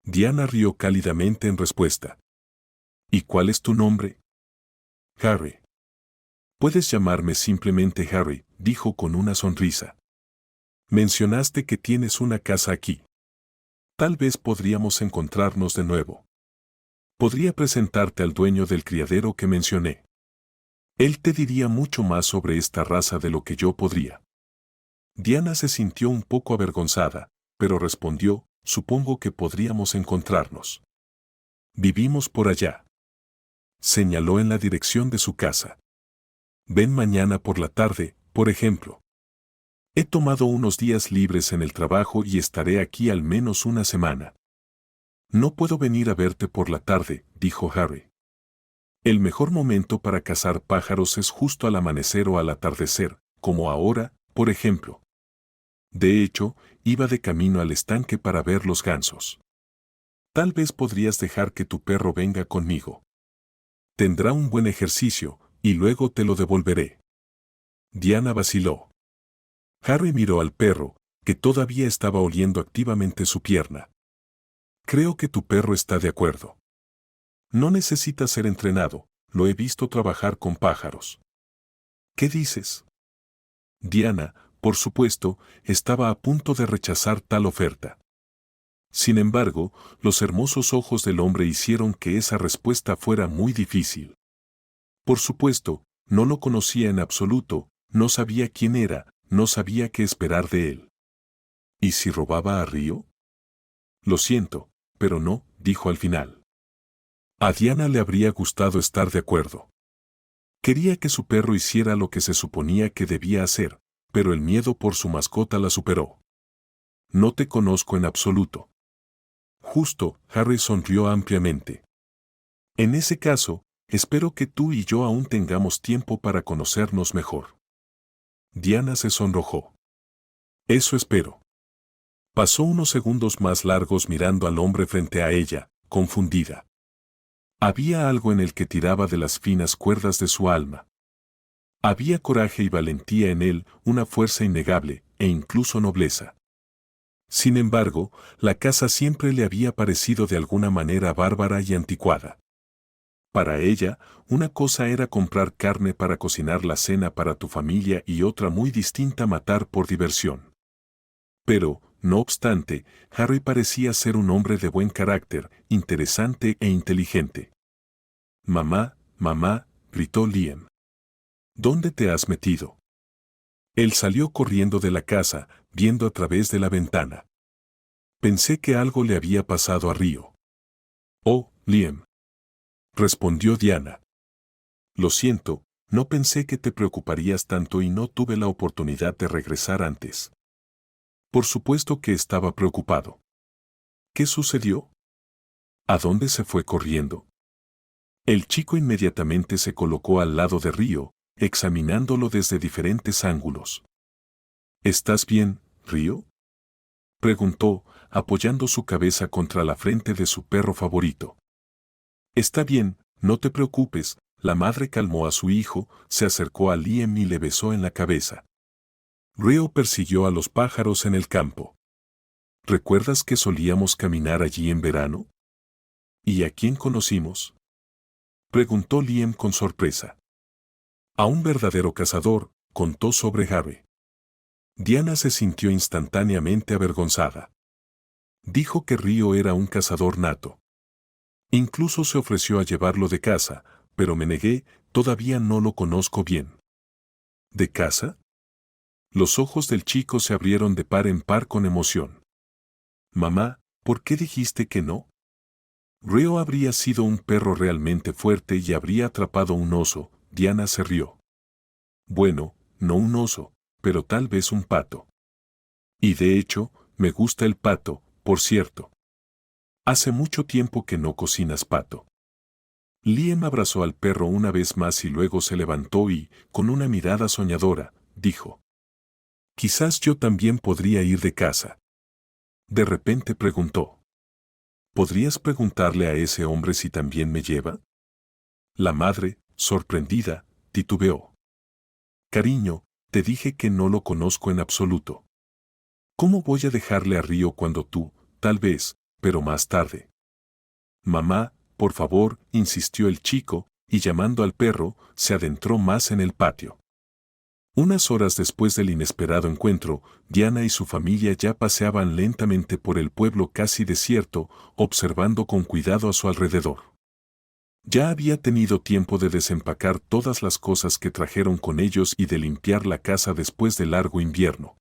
Diana rió cálidamente en respuesta. ¿Y cuál es tu nombre? Harry. Puedes llamarme simplemente Harry, dijo con una sonrisa. Mencionaste que tienes una casa aquí. Tal vez podríamos encontrarnos de nuevo. Podría presentarte al dueño del criadero que mencioné. Él te diría mucho más sobre esta raza de lo que yo podría. Diana se sintió un poco avergonzada, pero respondió, supongo que podríamos encontrarnos. Vivimos por allá. Señaló en la dirección de su casa. Ven mañana por la tarde, por ejemplo. He tomado unos días libres en el trabajo y estaré aquí al menos una semana. No puedo venir a verte por la tarde, dijo Harry. El mejor momento para cazar pájaros es justo al amanecer o al atardecer, como ahora, por ejemplo. De hecho, iba de camino al estanque para ver los gansos. Tal vez podrías dejar que tu perro venga conmigo. Tendrá un buen ejercicio, y luego te lo devolveré. Diana vaciló. Harry miró al perro, que todavía estaba oliendo activamente su pierna. Creo que tu perro está de acuerdo. No necesita ser entrenado, lo he visto trabajar con pájaros. ¿Qué dices? Diana, por supuesto, estaba a punto de rechazar tal oferta. Sin embargo, los hermosos ojos del hombre hicieron que esa respuesta fuera muy difícil. Por supuesto, no lo conocía en absoluto, no sabía quién era, no sabía qué esperar de él. ¿Y si robaba a Río? Lo siento, pero no, dijo al final. A Diana le habría gustado estar de acuerdo. Quería que su perro hiciera lo que se suponía que debía hacer, pero el miedo por su mascota la superó. No te conozco en absoluto. Justo, Harry sonrió ampliamente. En ese caso, espero que tú y yo aún tengamos tiempo para conocernos mejor. Diana se sonrojó. Eso espero. Pasó unos segundos más largos mirando al hombre frente a ella, confundida. Había algo en el que tiraba de las finas cuerdas de su alma. Había coraje y valentía en él, una fuerza innegable, e incluso nobleza. Sin embargo, la casa siempre le había parecido de alguna manera bárbara y anticuada. Para ella, una cosa era comprar carne para cocinar la cena para tu familia y otra muy distinta matar por diversión. Pero, no obstante, Harry parecía ser un hombre de buen carácter, interesante e inteligente. «Mamá, mamá», gritó Liam. «¿Dónde te has metido?» Él salió corriendo de la casa, viendo a través de la ventana. Pensé que algo le había pasado a Río. «Oh, Liam», respondió Diana. «Lo siento, no pensé que te preocuparías tanto y no tuve la oportunidad de regresar antes». Por supuesto que estaba preocupado. ¿Qué sucedió? ¿A dónde se fue corriendo? El chico inmediatamente se colocó al lado de Río, examinándolo desde diferentes ángulos. ¿Estás bien, Río?, preguntó, apoyando su cabeza contra la frente de su perro favorito. Está bien, no te preocupes, la madre calmó a su hijo, se acercó a Liam y le besó en la cabeza. Río persiguió a los pájaros en el campo. ¿Recuerdas que solíamos caminar allí en verano? ¿Y a quién conocimos? Preguntó Liam con sorpresa. A un verdadero cazador, contó sobre Harry. Diana se sintió instantáneamente avergonzada. Dijo que Río era un cazador nato. Incluso se ofreció a llevarlo de caza, pero me negué, todavía no lo conozco bien. ¿De caza? Los ojos del chico se abrieron de par en par con emoción. Mamá, ¿por qué dijiste que no? Río habría sido un perro realmente fuerte y habría atrapado un oso. Diana se rió. Bueno, no un oso, pero tal vez un pato. Y de hecho, me gusta el pato, por cierto. Hace mucho tiempo que no cocinas pato. Liam abrazó al perro una vez más y luego se levantó y, con una mirada soñadora, dijo: Quizás yo también podría ir de caza. De repente preguntó: ¿Podrías preguntarle a ese hombre si también me lleva? La madre, sorprendida, titubeó. Cariño, te dije que no lo conozco en absoluto. ¿Cómo voy a dejarle a Río cuando tú, tal vez, pero más tarde? Mamá, por favor, insistió el chico, y llamando al perro, se adentró más en el patio. Unas horas después del inesperado encuentro, Diana y su familia ya paseaban lentamente por el pueblo casi desierto, observando con cuidado a su alrededor. Ya había tenido tiempo de desempacar todas las cosas que trajeron con ellos y de limpiar la casa después del largo invierno.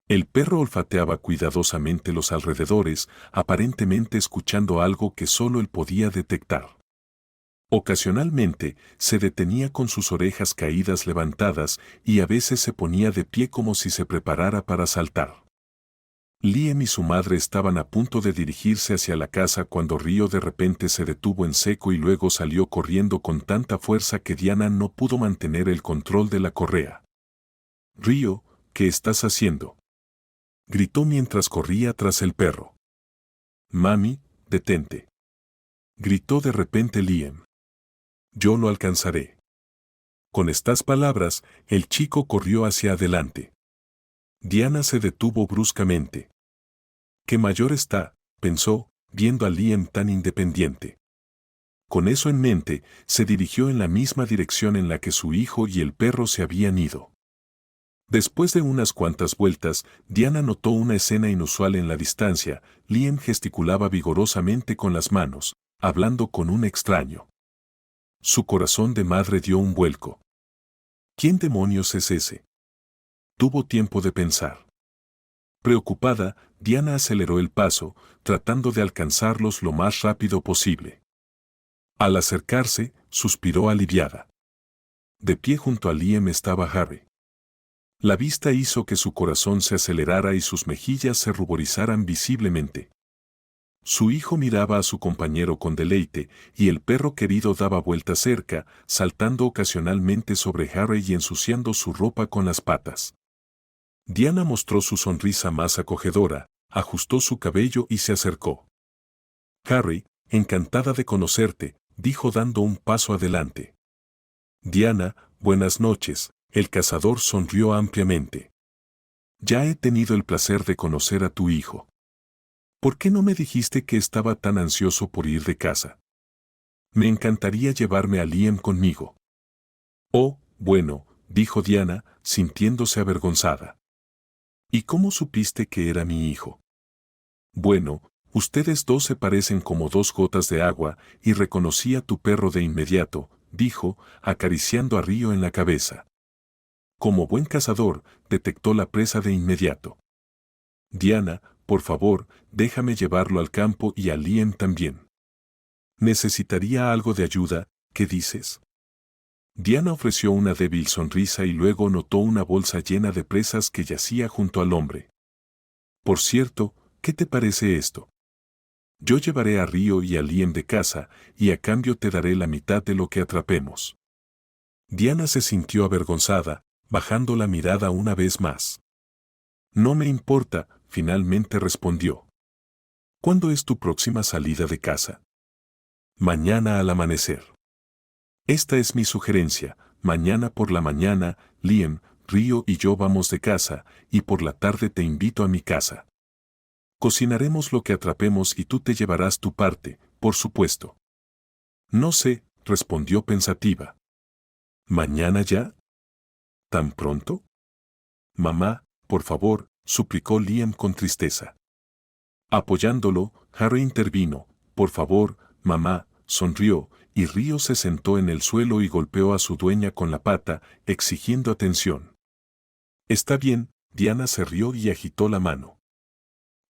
El perro olfateaba cuidadosamente los alrededores, aparentemente escuchando algo que solo él podía detectar. Ocasionalmente, se detenía con sus orejas caídas levantadas y a veces se ponía de pie como si se preparara para saltar. Liam y su madre estaban a punto de dirigirse hacia la casa cuando Río de repente se detuvo en seco y luego salió corriendo con tanta fuerza que Diana no pudo mantener el control de la correa. Río, ¿qué estás haciendo?, gritó mientras corría tras el perro. Mami, detente, gritó de repente Liam. Yo lo alcanzaré. Con estas palabras, el chico corrió hacia adelante. Diana se detuvo bruscamente. «Qué mayor está», pensó, viendo a Liam tan independiente. Con eso en mente, se dirigió en la misma dirección en la que su hijo y el perro se habían ido. Después de unas cuantas vueltas, Diana notó una escena inusual en la distancia. Liam gesticulaba vigorosamente con las manos, hablando con un extraño. Su corazón de madre dio un vuelco. ¿Quién demonios es ese? Tuvo tiempo de pensar. Preocupada, Diana aceleró el paso, tratando de alcanzarlos lo más rápido posible. Al acercarse, suspiró aliviada. De pie junto a Liam estaba Harry. La vista hizo que su corazón se acelerara y sus mejillas se ruborizaran visiblemente. Su hijo miraba a su compañero con deleite, y el perro querido daba vueltas cerca, saltando ocasionalmente sobre Harry y ensuciando su ropa con las patas. Diana mostró su sonrisa más acogedora, ajustó su cabello y se acercó. Harry, encantada de conocerte, dijo dando un paso adelante. Diana, buenas noches. El cazador sonrió ampliamente. Ya he tenido el placer de conocer a tu hijo. ¿Por qué no me dijiste que estaba tan ansioso por ir de casa? Me encantaría llevarme a Liam conmigo. Oh, bueno, dijo Diana, sintiéndose avergonzada. ¿Y cómo supiste que era mi hijo? Bueno, ustedes dos se parecen como dos gotas de agua, y reconocí a tu perro de inmediato, dijo, acariciando a Río en la cabeza. Como buen cazador, detectó la presa de inmediato. Diana, por favor, déjame llevarlo al campo y a Liam también. Necesitaría algo de ayuda, ¿qué dices? Diana ofreció una débil sonrisa y luego notó una bolsa llena de presas que yacía junto al hombre. Por cierto, ¿qué te parece esto? Yo llevaré a Río y a Liam de casa, y a cambio te daré la mitad de lo que atrapemos. Diana se sintió avergonzada, bajando la mirada una vez más. No me importa, finalmente respondió. ¿Cuándo es tu próxima salida de casa? Mañana al amanecer. Esta es mi sugerencia, mañana por la mañana, Liam, Río y yo vamos de casa, y por la tarde te invito a mi casa. Cocinaremos lo que atrapemos y tú te llevarás tu parte, por supuesto. No sé, respondió pensativa. ¿Mañana ya? ¿Tan pronto? Mamá, por favor, suplicó Liam con tristeza. Apoyándolo, Harry intervino. Por favor, mamá, sonrió, y Río se sentó en el suelo y golpeó a su dueña con la pata, exigiendo atención. Está bien, Diana se rió y agitó la mano.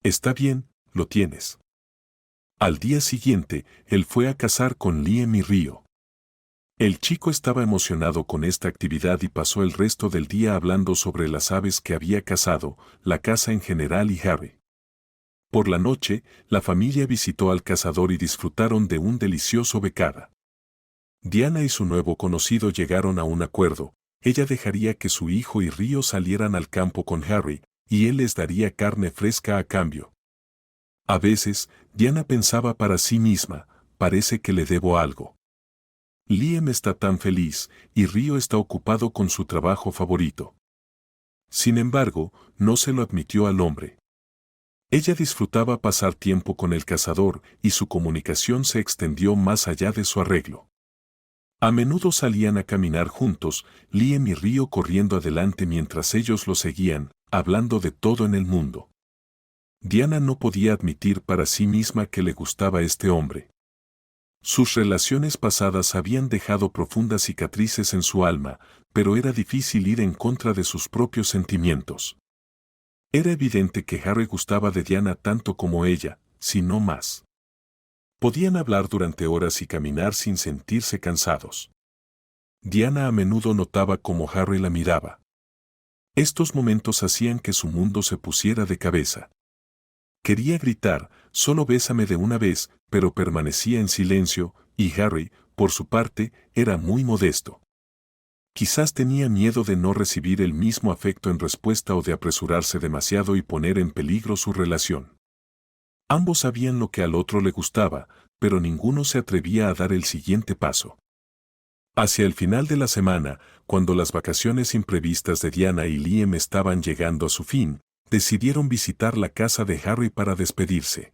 Está bien, lo tienes. Al día siguiente, él fue a cazar con Liam y Río. El chico estaba emocionado con esta actividad y pasó el resto del día hablando sobre las aves que había cazado, la caza en general y Harry. Por la noche, la familia visitó al cazador y disfrutaron de un delicioso becada. Diana y su nuevo conocido llegaron a un acuerdo. Ella dejaría que su hijo y Río salieran al campo con Harry, y él les daría carne fresca a cambio. A veces, Diana pensaba para sí misma, parece que le debo algo. Liam está tan feliz, y Río está ocupado con su trabajo favorito. Sin embargo, no se lo admitió al hombre. Ella disfrutaba pasar tiempo con el cazador, y su comunicación se extendió más allá de su arreglo. A menudo salían a caminar juntos, Liam y Río corriendo adelante mientras ellos lo seguían, hablando de todo en el mundo. Diana no podía admitir para sí misma que le gustaba este hombre. Sus relaciones pasadas habían dejado profundas cicatrices en su alma, pero era difícil ir en contra de sus propios sentimientos. Era evidente que Harry gustaba de Diana tanto como ella, si no más. Podían hablar durante horas y caminar sin sentirse cansados. Diana a menudo notaba cómo Harry la miraba. Estos momentos hacían que su mundo se pusiera de cabeza. Quería gritar, solo bésame de una vez, pero permanecía en silencio, y Harry, por su parte, era muy modesto. Quizás tenía miedo de no recibir el mismo afecto en respuesta o de apresurarse demasiado y poner en peligro su relación. Ambos sabían lo que al otro le gustaba, pero ninguno se atrevía a dar el siguiente paso. Hacia el final de la semana, cuando las vacaciones imprevistas de Diana y Liam estaban llegando a su fin, decidieron visitar la casa de Harry para despedirse.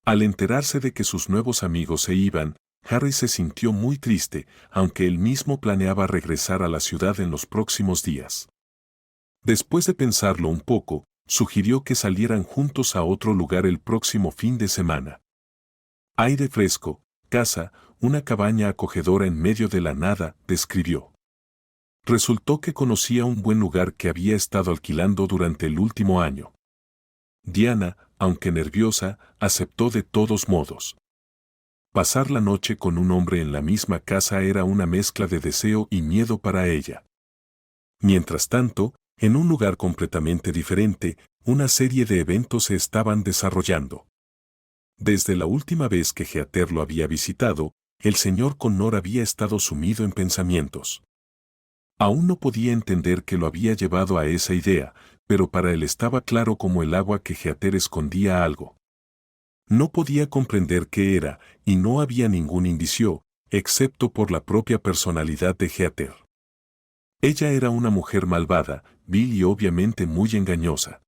Al enterarse de que sus nuevos amigos se iban, Harry se sintió muy triste, aunque él mismo planeaba regresar a la ciudad en los próximos días. Después de pensarlo un poco, sugirió que salieran juntos a otro lugar el próximo fin de semana. Aire fresco, casa, una cabaña acogedora en medio de la nada, describió. Resultó que conocía un buen lugar que había estado alquilando durante el último año. Diana, aunque nerviosa, aceptó de todos modos. Pasar la noche con un hombre en la misma casa era una mezcla de deseo y miedo para ella. Mientras tanto, en un lugar completamente diferente, una serie de eventos se estaban desarrollando. Desde la última vez que Heather lo había visitado, el señor Connor había estado sumido en pensamientos. Aún no podía entender qué lo había llevado a esa idea, pero para él estaba claro como el agua que Heather escondía algo. No podía comprender qué era, y no había ningún indicio, excepto por la propia personalidad de Heather. Ella era una mujer malvada, vil y obviamente muy engañosa.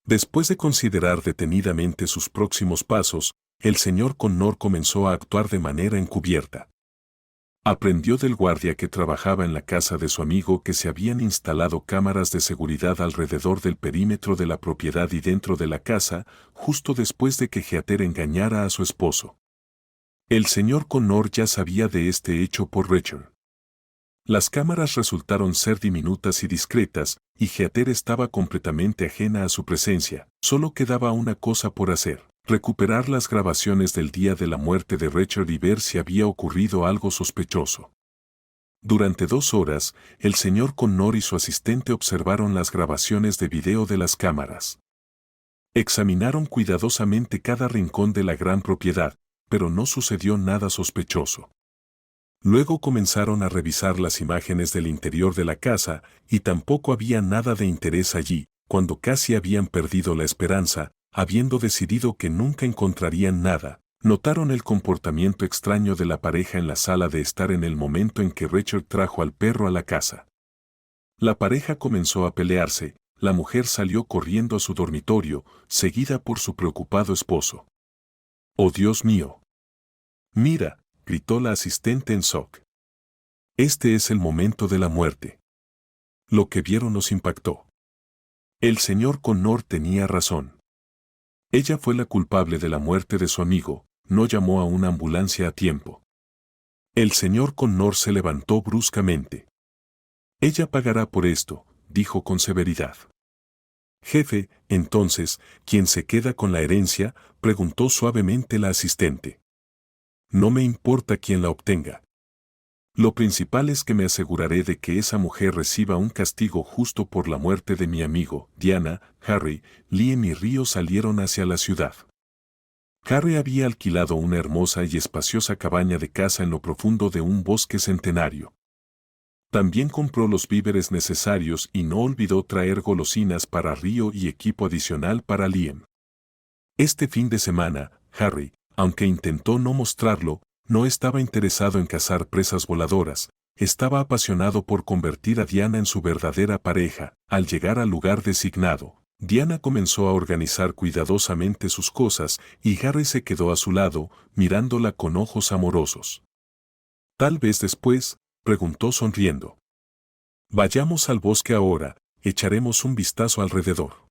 Después de considerar detenidamente sus próximos pasos, el señor Connor comenzó a actuar de manera encubierta. Aprendió del guardia que trabajaba en la casa de su amigo que se habían instalado cámaras de seguridad alrededor del perímetro de la propiedad y dentro de la casa, justo después de que Heather engañara a su esposo. El señor Connor ya sabía de este hecho por Richard. Las cámaras resultaron ser diminutas y discretas, y Heather estaba completamente ajena a su presencia. Solo quedaba una cosa por hacer: recuperar las grabaciones del día de la muerte de Richard y ver si había ocurrido algo sospechoso. Durante 2 horas, el señor Connor y su asistente observaron las grabaciones de video de las cámaras. Examinaron cuidadosamente cada rincón de la gran propiedad, pero no sucedió nada sospechoso. Luego comenzaron a revisar las imágenes del interior de la casa, y tampoco había nada de interés allí. Cuando casi habían perdido la esperanza, habiendo decidido que nunca encontrarían nada, notaron el comportamiento extraño de la pareja en la sala de estar en el momento en que Richard trajo al perro a la casa. La pareja comenzó a pelearse, la mujer salió corriendo a su dormitorio, seguida por su preocupado esposo. ¡Oh Dios mío! Mira, gritó la asistente en shock. Este es el momento de la muerte. Lo que vieron los impactó. El señor Connor tenía razón. Ella fue la culpable de la muerte de su amigo, no llamó a una ambulancia a tiempo. El señor Connor se levantó bruscamente. Ella pagará por esto, dijo con severidad. Jefe, entonces, ¿quién se queda con la herencia?, preguntó suavemente la asistente. No me importa quién la obtenga. Lo principal es que me aseguraré de que esa mujer reciba un castigo justo por la muerte de mi amigo. Diana, Harry, Liam y Río salieron hacia la ciudad. Harry había alquilado una hermosa y espaciosa cabaña de caza en lo profundo de un bosque centenario. También compró los víveres necesarios y no olvidó traer golosinas para Río y equipo adicional para Liam. Este fin de semana, Harry, aunque intentó no mostrarlo, no estaba interesado en cazar presas voladoras, estaba apasionado por convertir a Diana en su verdadera pareja. Al llegar al lugar designado, Diana comenzó a organizar cuidadosamente sus cosas y Harry se quedó a su lado, mirándola con ojos amorosos. Tal vez después, preguntó sonriendo. Vayamos al bosque ahora, echaremos un vistazo alrededor.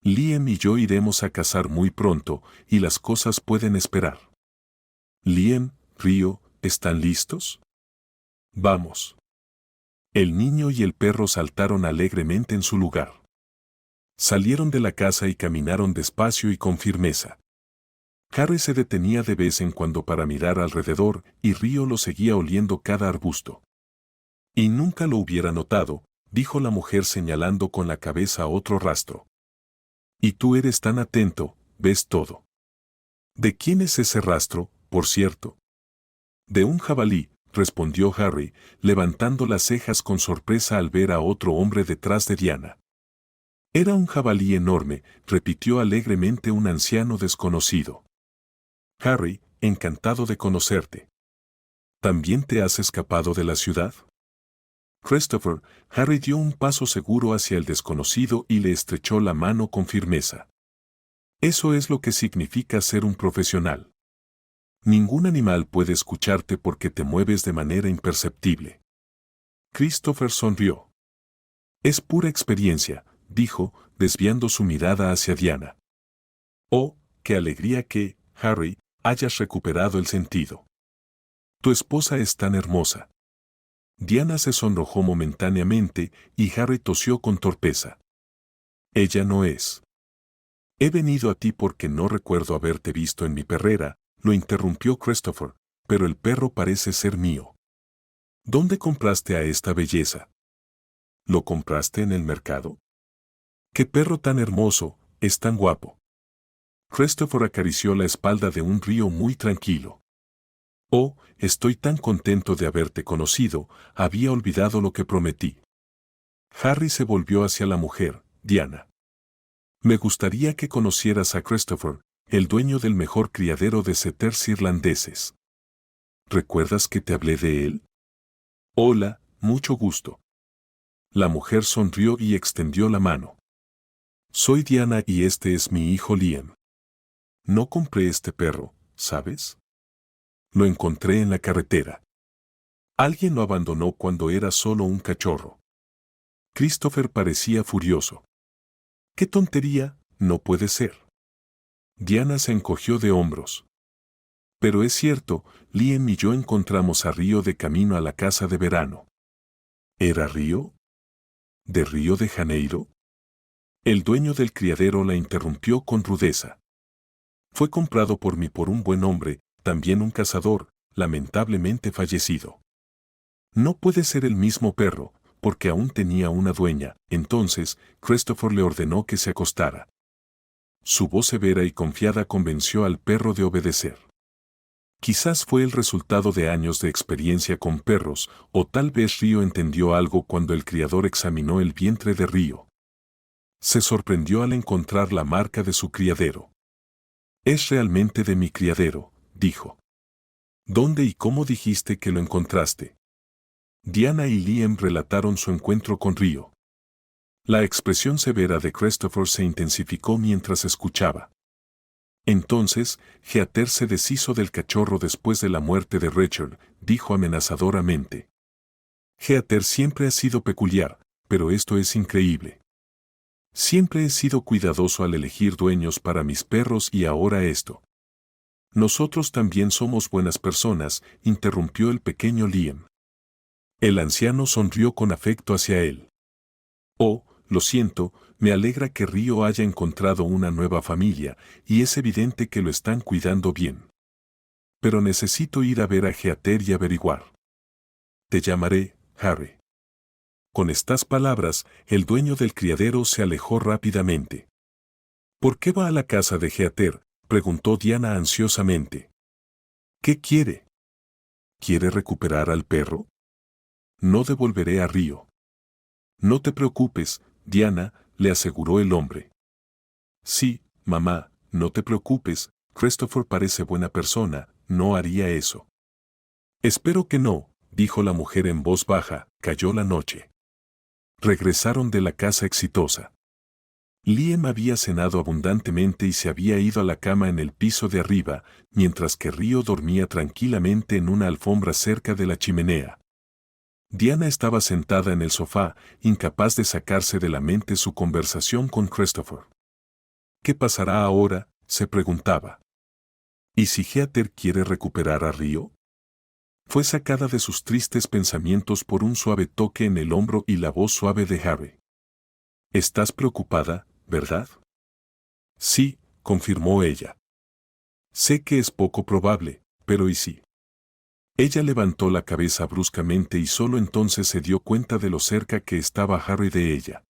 Liam y yo iremos a cazar muy pronto, y las cosas pueden esperar. Liam, Río, ¿están listos? Vamos. El niño y el perro saltaron alegremente en su lugar. Salieron de la casa y caminaron despacio y con firmeza. Harry se detenía de vez en cuando para mirar alrededor y Río lo seguía oliendo cada arbusto. Y nunca lo hubiera notado, dijo la mujer señalando con la cabeza otro rastro. Y tú eres tan atento, ves todo. ¿De quién es ese rastro, por cierto? De un jabalí, respondió Harry, levantando las cejas con sorpresa al ver a otro hombre detrás de Diana. Era un jabalí enorme, repitió alegremente un anciano desconocido. Harry, encantado de conocerte. ¿También te has escapado de la ciudad? Christopher, Harry dio un paso seguro hacia el desconocido y le estrechó la mano con firmeza. Eso es lo que significa ser un profesional. Ningún animal puede escucharte porque te mueves de manera imperceptible. Christopher sonrió. Es pura experiencia, dijo, desviando su mirada hacia Diana. Oh, qué alegría que, Harry, hayas recuperado el sentido. Tu esposa es tan hermosa. Diana se sonrojó momentáneamente y Harry tosió con torpeza. Ella no es. He venido a ti porque no recuerdo haberte visto en mi perrera, lo interrumpió Christopher, pero el perro parece ser mío. ¿Dónde compraste a esta belleza? ¿Lo compraste en el mercado? ¡Qué perro tan hermoso, es tan guapo! Christopher acarició la espalda de un Río muy tranquilo. Oh, estoy tan contento de haberte conocido, había olvidado lo que prometí. Harry se volvió hacia la mujer, Diana. Me gustaría que conocieras a Christopher, el dueño del mejor criadero de setters irlandeses. ¿Recuerdas que te hablé de él? Hola, mucho gusto. La mujer sonrió y extendió la mano. Soy Diana y este es mi hijo Liam. No compré este perro, ¿sabes? Lo encontré en la carretera. Alguien lo abandonó cuando era solo un cachorro. Christopher parecía furioso. ¡Qué tontería! No puede ser. Diana se encogió de hombros. Pero es cierto, Liam y yo encontramos a Río de camino a la casa de verano. ¿Era Río? ¿De Río de Janeiro? El dueño del criadero la interrumpió con rudeza. Fue comprado por mí por un buen hombre, también un cazador, lamentablemente fallecido. No puede ser el mismo perro, porque aún tenía una dueña. Entonces, Christopher le ordenó que se acostara. Su voz severa y confiada convenció al perro de obedecer. Quizás fue el resultado de años de experiencia con perros, o tal vez Río entendió algo cuando el criador examinó el vientre de Río. Se sorprendió al encontrar la marca de su criadero. Es realmente de mi criadero, dijo. ¿Dónde y cómo dijiste que lo encontraste? Diana y Liam relataron su encuentro con Río. La expresión severa de Christopher se intensificó mientras escuchaba. Entonces, Heather se deshizo del cachorro después de la muerte de Rachel, dijo amenazadoramente. Heather siempre ha sido peculiar, pero esto es increíble. Siempre he sido cuidadoso al elegir dueños para mis perros y ahora esto. Nosotros también somos buenas personas, interrumpió el pequeño Liam. El anciano sonrió con afecto hacia él. Oh, lo siento, me alegra que Río haya encontrado una nueva familia, y es evidente que lo están cuidando bien. Pero necesito ir a ver a Heather y averiguar. Te llamaré, Harry. Con estas palabras, el dueño del criadero se alejó rápidamente. ¿Por qué va a la casa de Heather?, preguntó Diana ansiosamente. ¿Qué quiere? ¿Quiere recuperar al perro? No devolveré a Río. No te preocupes, Diana, le aseguró el hombre. Sí, mamá, no te preocupes, Christopher parece buena persona, no haría eso. Espero que no, dijo la mujer en voz baja. Cayó la noche. Regresaron de la casa exitosa. Liam había cenado abundantemente y se había ido a la cama en el piso de arriba, mientras que Río dormía tranquilamente en una alfombra cerca de la chimenea. Diana estaba sentada en el sofá, incapaz de sacarse de la mente su conversación con Christopher. ¿Qué pasará ahora?, se preguntaba. ¿Y si Heather quiere recuperar a Río? Fue sacada de sus tristes pensamientos por un suave toque en el hombro y la voz suave de Harry. ¿Estás preocupada, verdad? Sí, confirmó ella. Sé que es poco probable, pero ¿y si? Ella levantó la cabeza bruscamente y solo entonces se dio cuenta de lo cerca que estaba Harry de ella.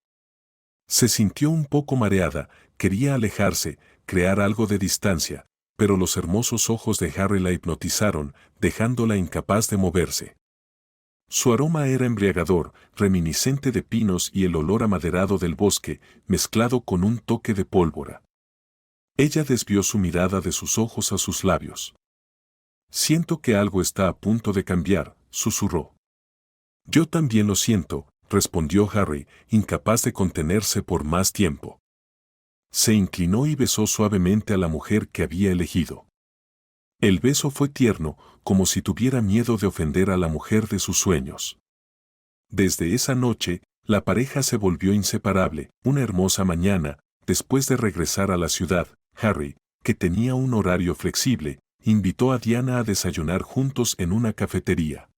Se sintió un poco mareada, quería alejarse, crear algo de distancia, pero los hermosos ojos de Harry la hipnotizaron, dejándola incapaz de moverse. Su aroma era embriagador, reminiscente de pinos y el olor amaderado del bosque, mezclado con un toque de pólvora. Ella desvió su mirada de sus ojos a sus labios. Siento que algo está a punto de cambiar, susurró. Yo también lo siento, respondió Harry, incapaz de contenerse por más tiempo. Se inclinó y besó suavemente a la mujer que había elegido. El beso fue tierno, como si tuviera miedo de ofender a la mujer de sus sueños. Desde esa noche, la pareja se volvió inseparable. Una hermosa mañana, después de regresar a la ciudad, Harry, que tenía un horario flexible, invitó a Diana a desayunar juntos en una cafetería.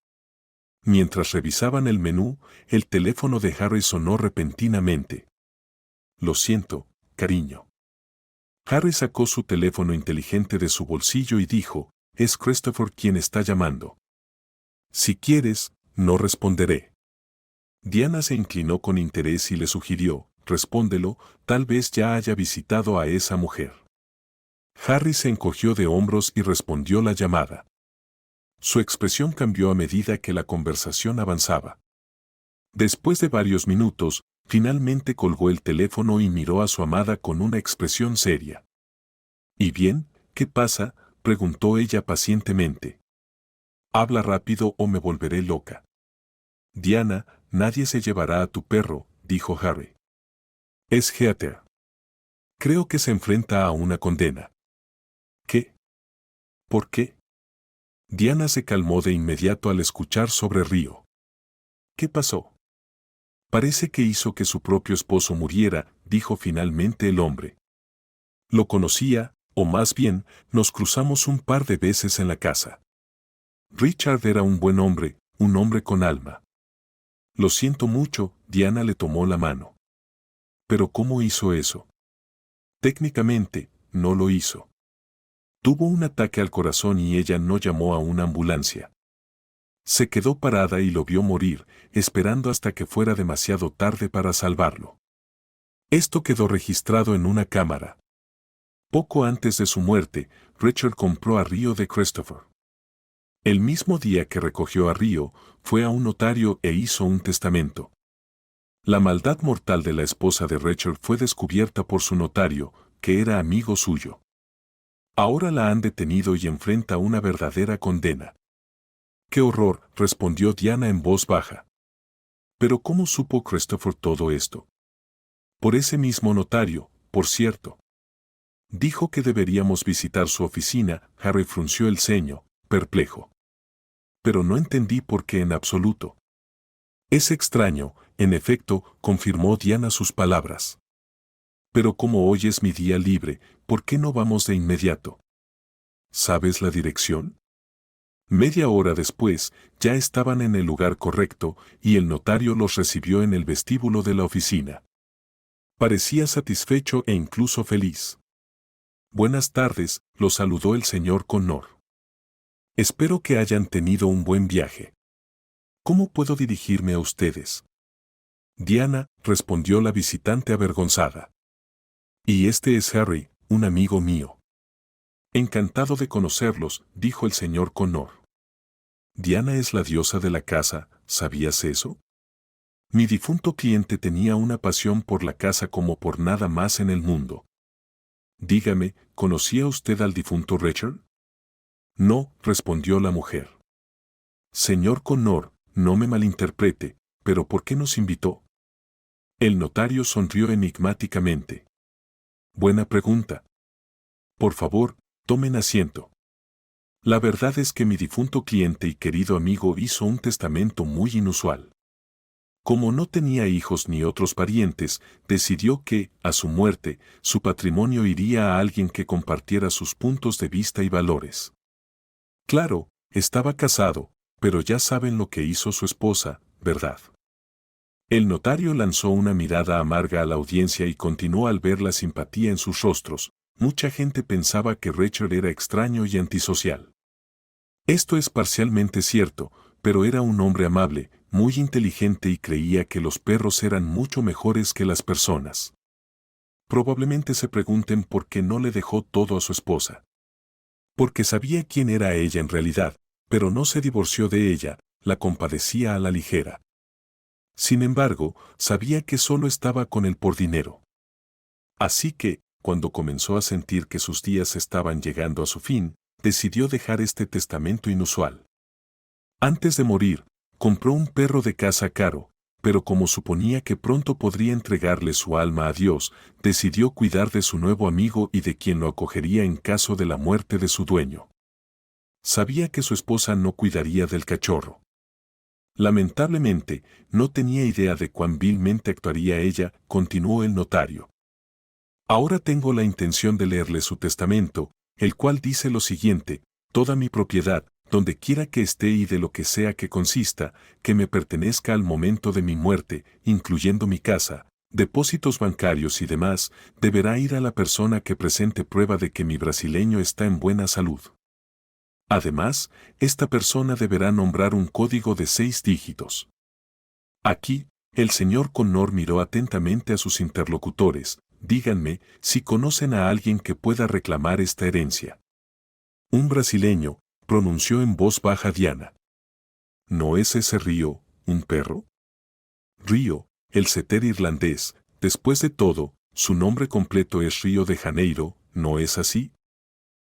Mientras revisaban el menú, el teléfono de Harry sonó repentinamente. Lo siento, cariño. Harry sacó su teléfono inteligente de su bolsillo y dijo, es Christopher quien está llamando. Si quieres, no responderé. Diana se inclinó con interés y le sugirió, respóndelo, tal vez ya haya visitado a esa mujer. Harry se encogió de hombros y respondió la llamada. Su expresión cambió a medida que la conversación avanzaba. Después de varios minutos, finalmente colgó el teléfono y miró a su amada con una expresión seria. ¿Y bien, qué pasa?, preguntó ella pacientemente. Habla rápido o me volveré loca. Diana, nadie se llevará a tu perro, dijo Harry. Es Heather. Creo que se enfrenta a una condena. ¿Qué? ¿Por qué? Diana se calmó de inmediato al escuchar sobre Río. ¿Qué pasó? Parece que hizo que su propio esposo muriera, dijo finalmente el hombre. Lo conocía, o más bien, nos cruzamos un par de veces en la casa. Richard era un buen hombre, un hombre con alma. Lo siento mucho, Diana le tomó la mano. ¿Pero cómo hizo eso? Técnicamente, no lo hizo. Tuvo un ataque al corazón y ella no llamó a una ambulancia. Se quedó parada y lo vio morir, esperando hasta que fuera demasiado tarde para salvarlo. Esto quedó registrado en una cámara. Poco antes de su muerte, Richard compró a Río de Christopher. El mismo día que recogió a Río, fue a un notario e hizo un testamento. La maldad mortal de la esposa de Richard fue descubierta por su notario, que era amigo suyo. Ahora la han detenido y enfrenta una verdadera condena. ¡Qué horror!, respondió Diana en voz baja. ¿Pero cómo supo Christopher todo esto? Por ese mismo notario, por cierto. Dijo que deberíamos visitar su oficina. Harry frunció el ceño, perplejo. Pero no entendí por qué en absoluto. Es extraño, en efecto, confirmó Diana sus palabras. Pero como hoy es mi día libre, ¿por qué no vamos de inmediato? ¿Sabes la dirección? Media hora después, ya estaban en el lugar correcto y el notario los recibió en el vestíbulo de la oficina. Parecía satisfecho e incluso feliz. Buenas tardes, lo saludó el señor Connor. Espero que hayan tenido un buen viaje. ¿Cómo puedo dirigirme a ustedes? Diana, respondió la visitante avergonzada. Y este es Harry, un amigo mío. Encantado de conocerlos, dijo el señor Connor. Diana es la diosa de la casa, ¿sabías eso? Mi difunto cliente tenía una pasión por la casa como por nada más en el mundo. Dígame, ¿conocía usted al difunto Richard? No, respondió la mujer. Señor Connor, no me malinterprete, pero ¿por qué nos invitó? El notario sonrió enigmáticamente. Buena pregunta. Por favor, tomen asiento. La verdad es que mi difunto cliente y querido amigo hizo un testamento muy inusual. Como no tenía hijos ni otros parientes, decidió que, a su muerte, su patrimonio iría a alguien que compartiera sus puntos de vista y valores. Claro, estaba casado, pero ya saben lo que hizo su esposa, ¿verdad? El notario lanzó una mirada amarga a la audiencia y continuó al ver la simpatía en sus rostros. Mucha gente pensaba que Richard era extraño y antisocial. Esto es parcialmente cierto, pero era un hombre amable, muy inteligente y creía que los perros eran mucho mejores que las personas. Probablemente se pregunten por qué no le dejó todo a su esposa. Porque sabía quién era ella en realidad, pero no se divorció de ella, la compadecía a la ligera. Sin embargo, sabía que solo estaba con él por dinero. Así que, cuando comenzó a sentir que sus días estaban llegando a su fin, decidió dejar este testamento inusual. Antes de morir, compró un perro de caza caro, pero como suponía que pronto podría entregarle su alma a Dios, decidió cuidar de su nuevo amigo y de quien lo acogería en caso de la muerte de su dueño. Sabía que su esposa no cuidaría del cachorro. Lamentablemente, no tenía idea de cuán vilmente actuaría ella, continuó el notario. Ahora tengo la intención de leerle su testamento, el cual dice lo siguiente: toda mi propiedad, donde quiera que esté y de lo que sea que consista, que me pertenezca al momento de mi muerte, incluyendo mi casa, depósitos bancarios y demás, deberá ir a la persona que presente prueba de que mi brasileño está en buena salud. Además, esta persona deberá nombrar un código de 6 dígitos. Aquí, el señor Connor miró atentamente a sus interlocutores. Díganme si conocen a alguien que pueda reclamar esta herencia. Un brasileño, pronunció en voz baja Diana. ¿No es ese Río, un perro? Río, el setter irlandés, después de todo, su nombre completo es Río de Janeiro, ¿no es así?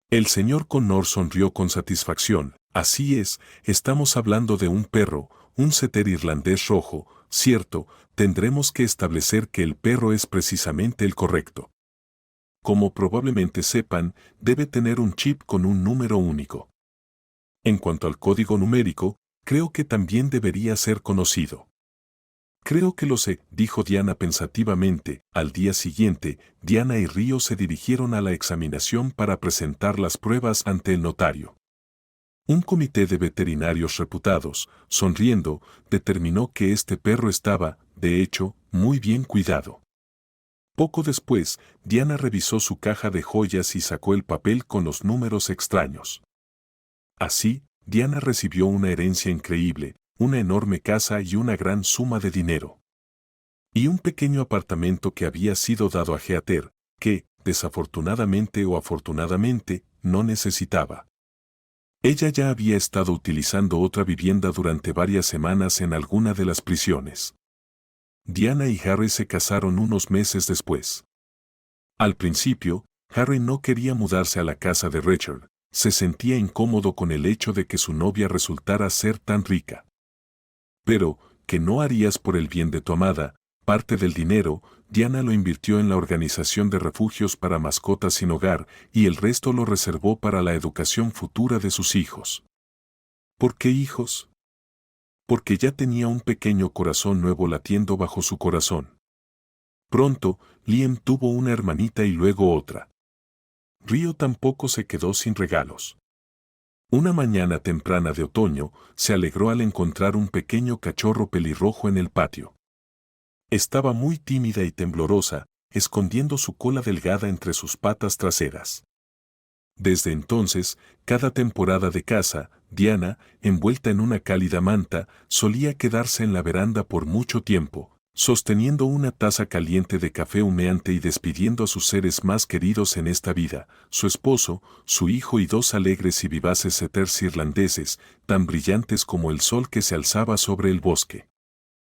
El señor Connor sonrió con satisfacción. Así es, estamos hablando de un perro, un setter irlandés rojo, cierto, tendremos que establecer que el perro es precisamente el correcto. Como probablemente sepan, debe tener un chip con un número único. En cuanto al código numérico, creo que también debería ser conocido. Creo que lo sé, dijo Diana pensativamente. Al día siguiente, Diana y Río se dirigieron a la examinación para presentar las pruebas ante el notario. Un comité de veterinarios reputados, sonriendo, determinó que este perro estaba, de hecho, muy bien cuidado. Poco después, Diana revisó su caja de joyas y sacó el papel con los números extraños. Así, Diana recibió una herencia increíble, una enorme casa y una gran suma de dinero. Y un pequeño apartamento que había sido dado a Heather, que, desafortunadamente o afortunadamente, no necesitaba. Ella ya había estado utilizando otra vivienda durante varias semanas en alguna de las prisiones. Diana y Harry se casaron unos meses después. Al principio, Harry no quería mudarse a la casa de Richard, se sentía incómodo con el hecho de que su novia resultara ser tan rica. Pero, ¿qué no harías por el bien de tu amada? Parte del dinero, Diana lo invirtió en la organización de refugios para mascotas sin hogar y el resto lo reservó para la educación futura de sus hijos. ¿Por qué hijos? Porque ya tenía un pequeño corazón nuevo latiendo bajo su corazón. Pronto, Liam tuvo una hermanita y luego otra. Rio tampoco se quedó sin regalos. Una mañana temprana de otoño, se alegró al encontrar un pequeño cachorro pelirrojo en el patio. Estaba muy tímida y temblorosa, escondiendo su cola delgada entre sus patas traseras. Desde entonces, cada temporada de caza, Diana, envuelta en una cálida manta, solía quedarse en la veranda por mucho tiempo, sosteniendo una taza caliente de café humeante y despidiendo a sus seres más queridos en esta vida, su esposo, su hijo y dos alegres y vivaces setters irlandeses, tan brillantes como el sol que se alzaba sobre el bosque.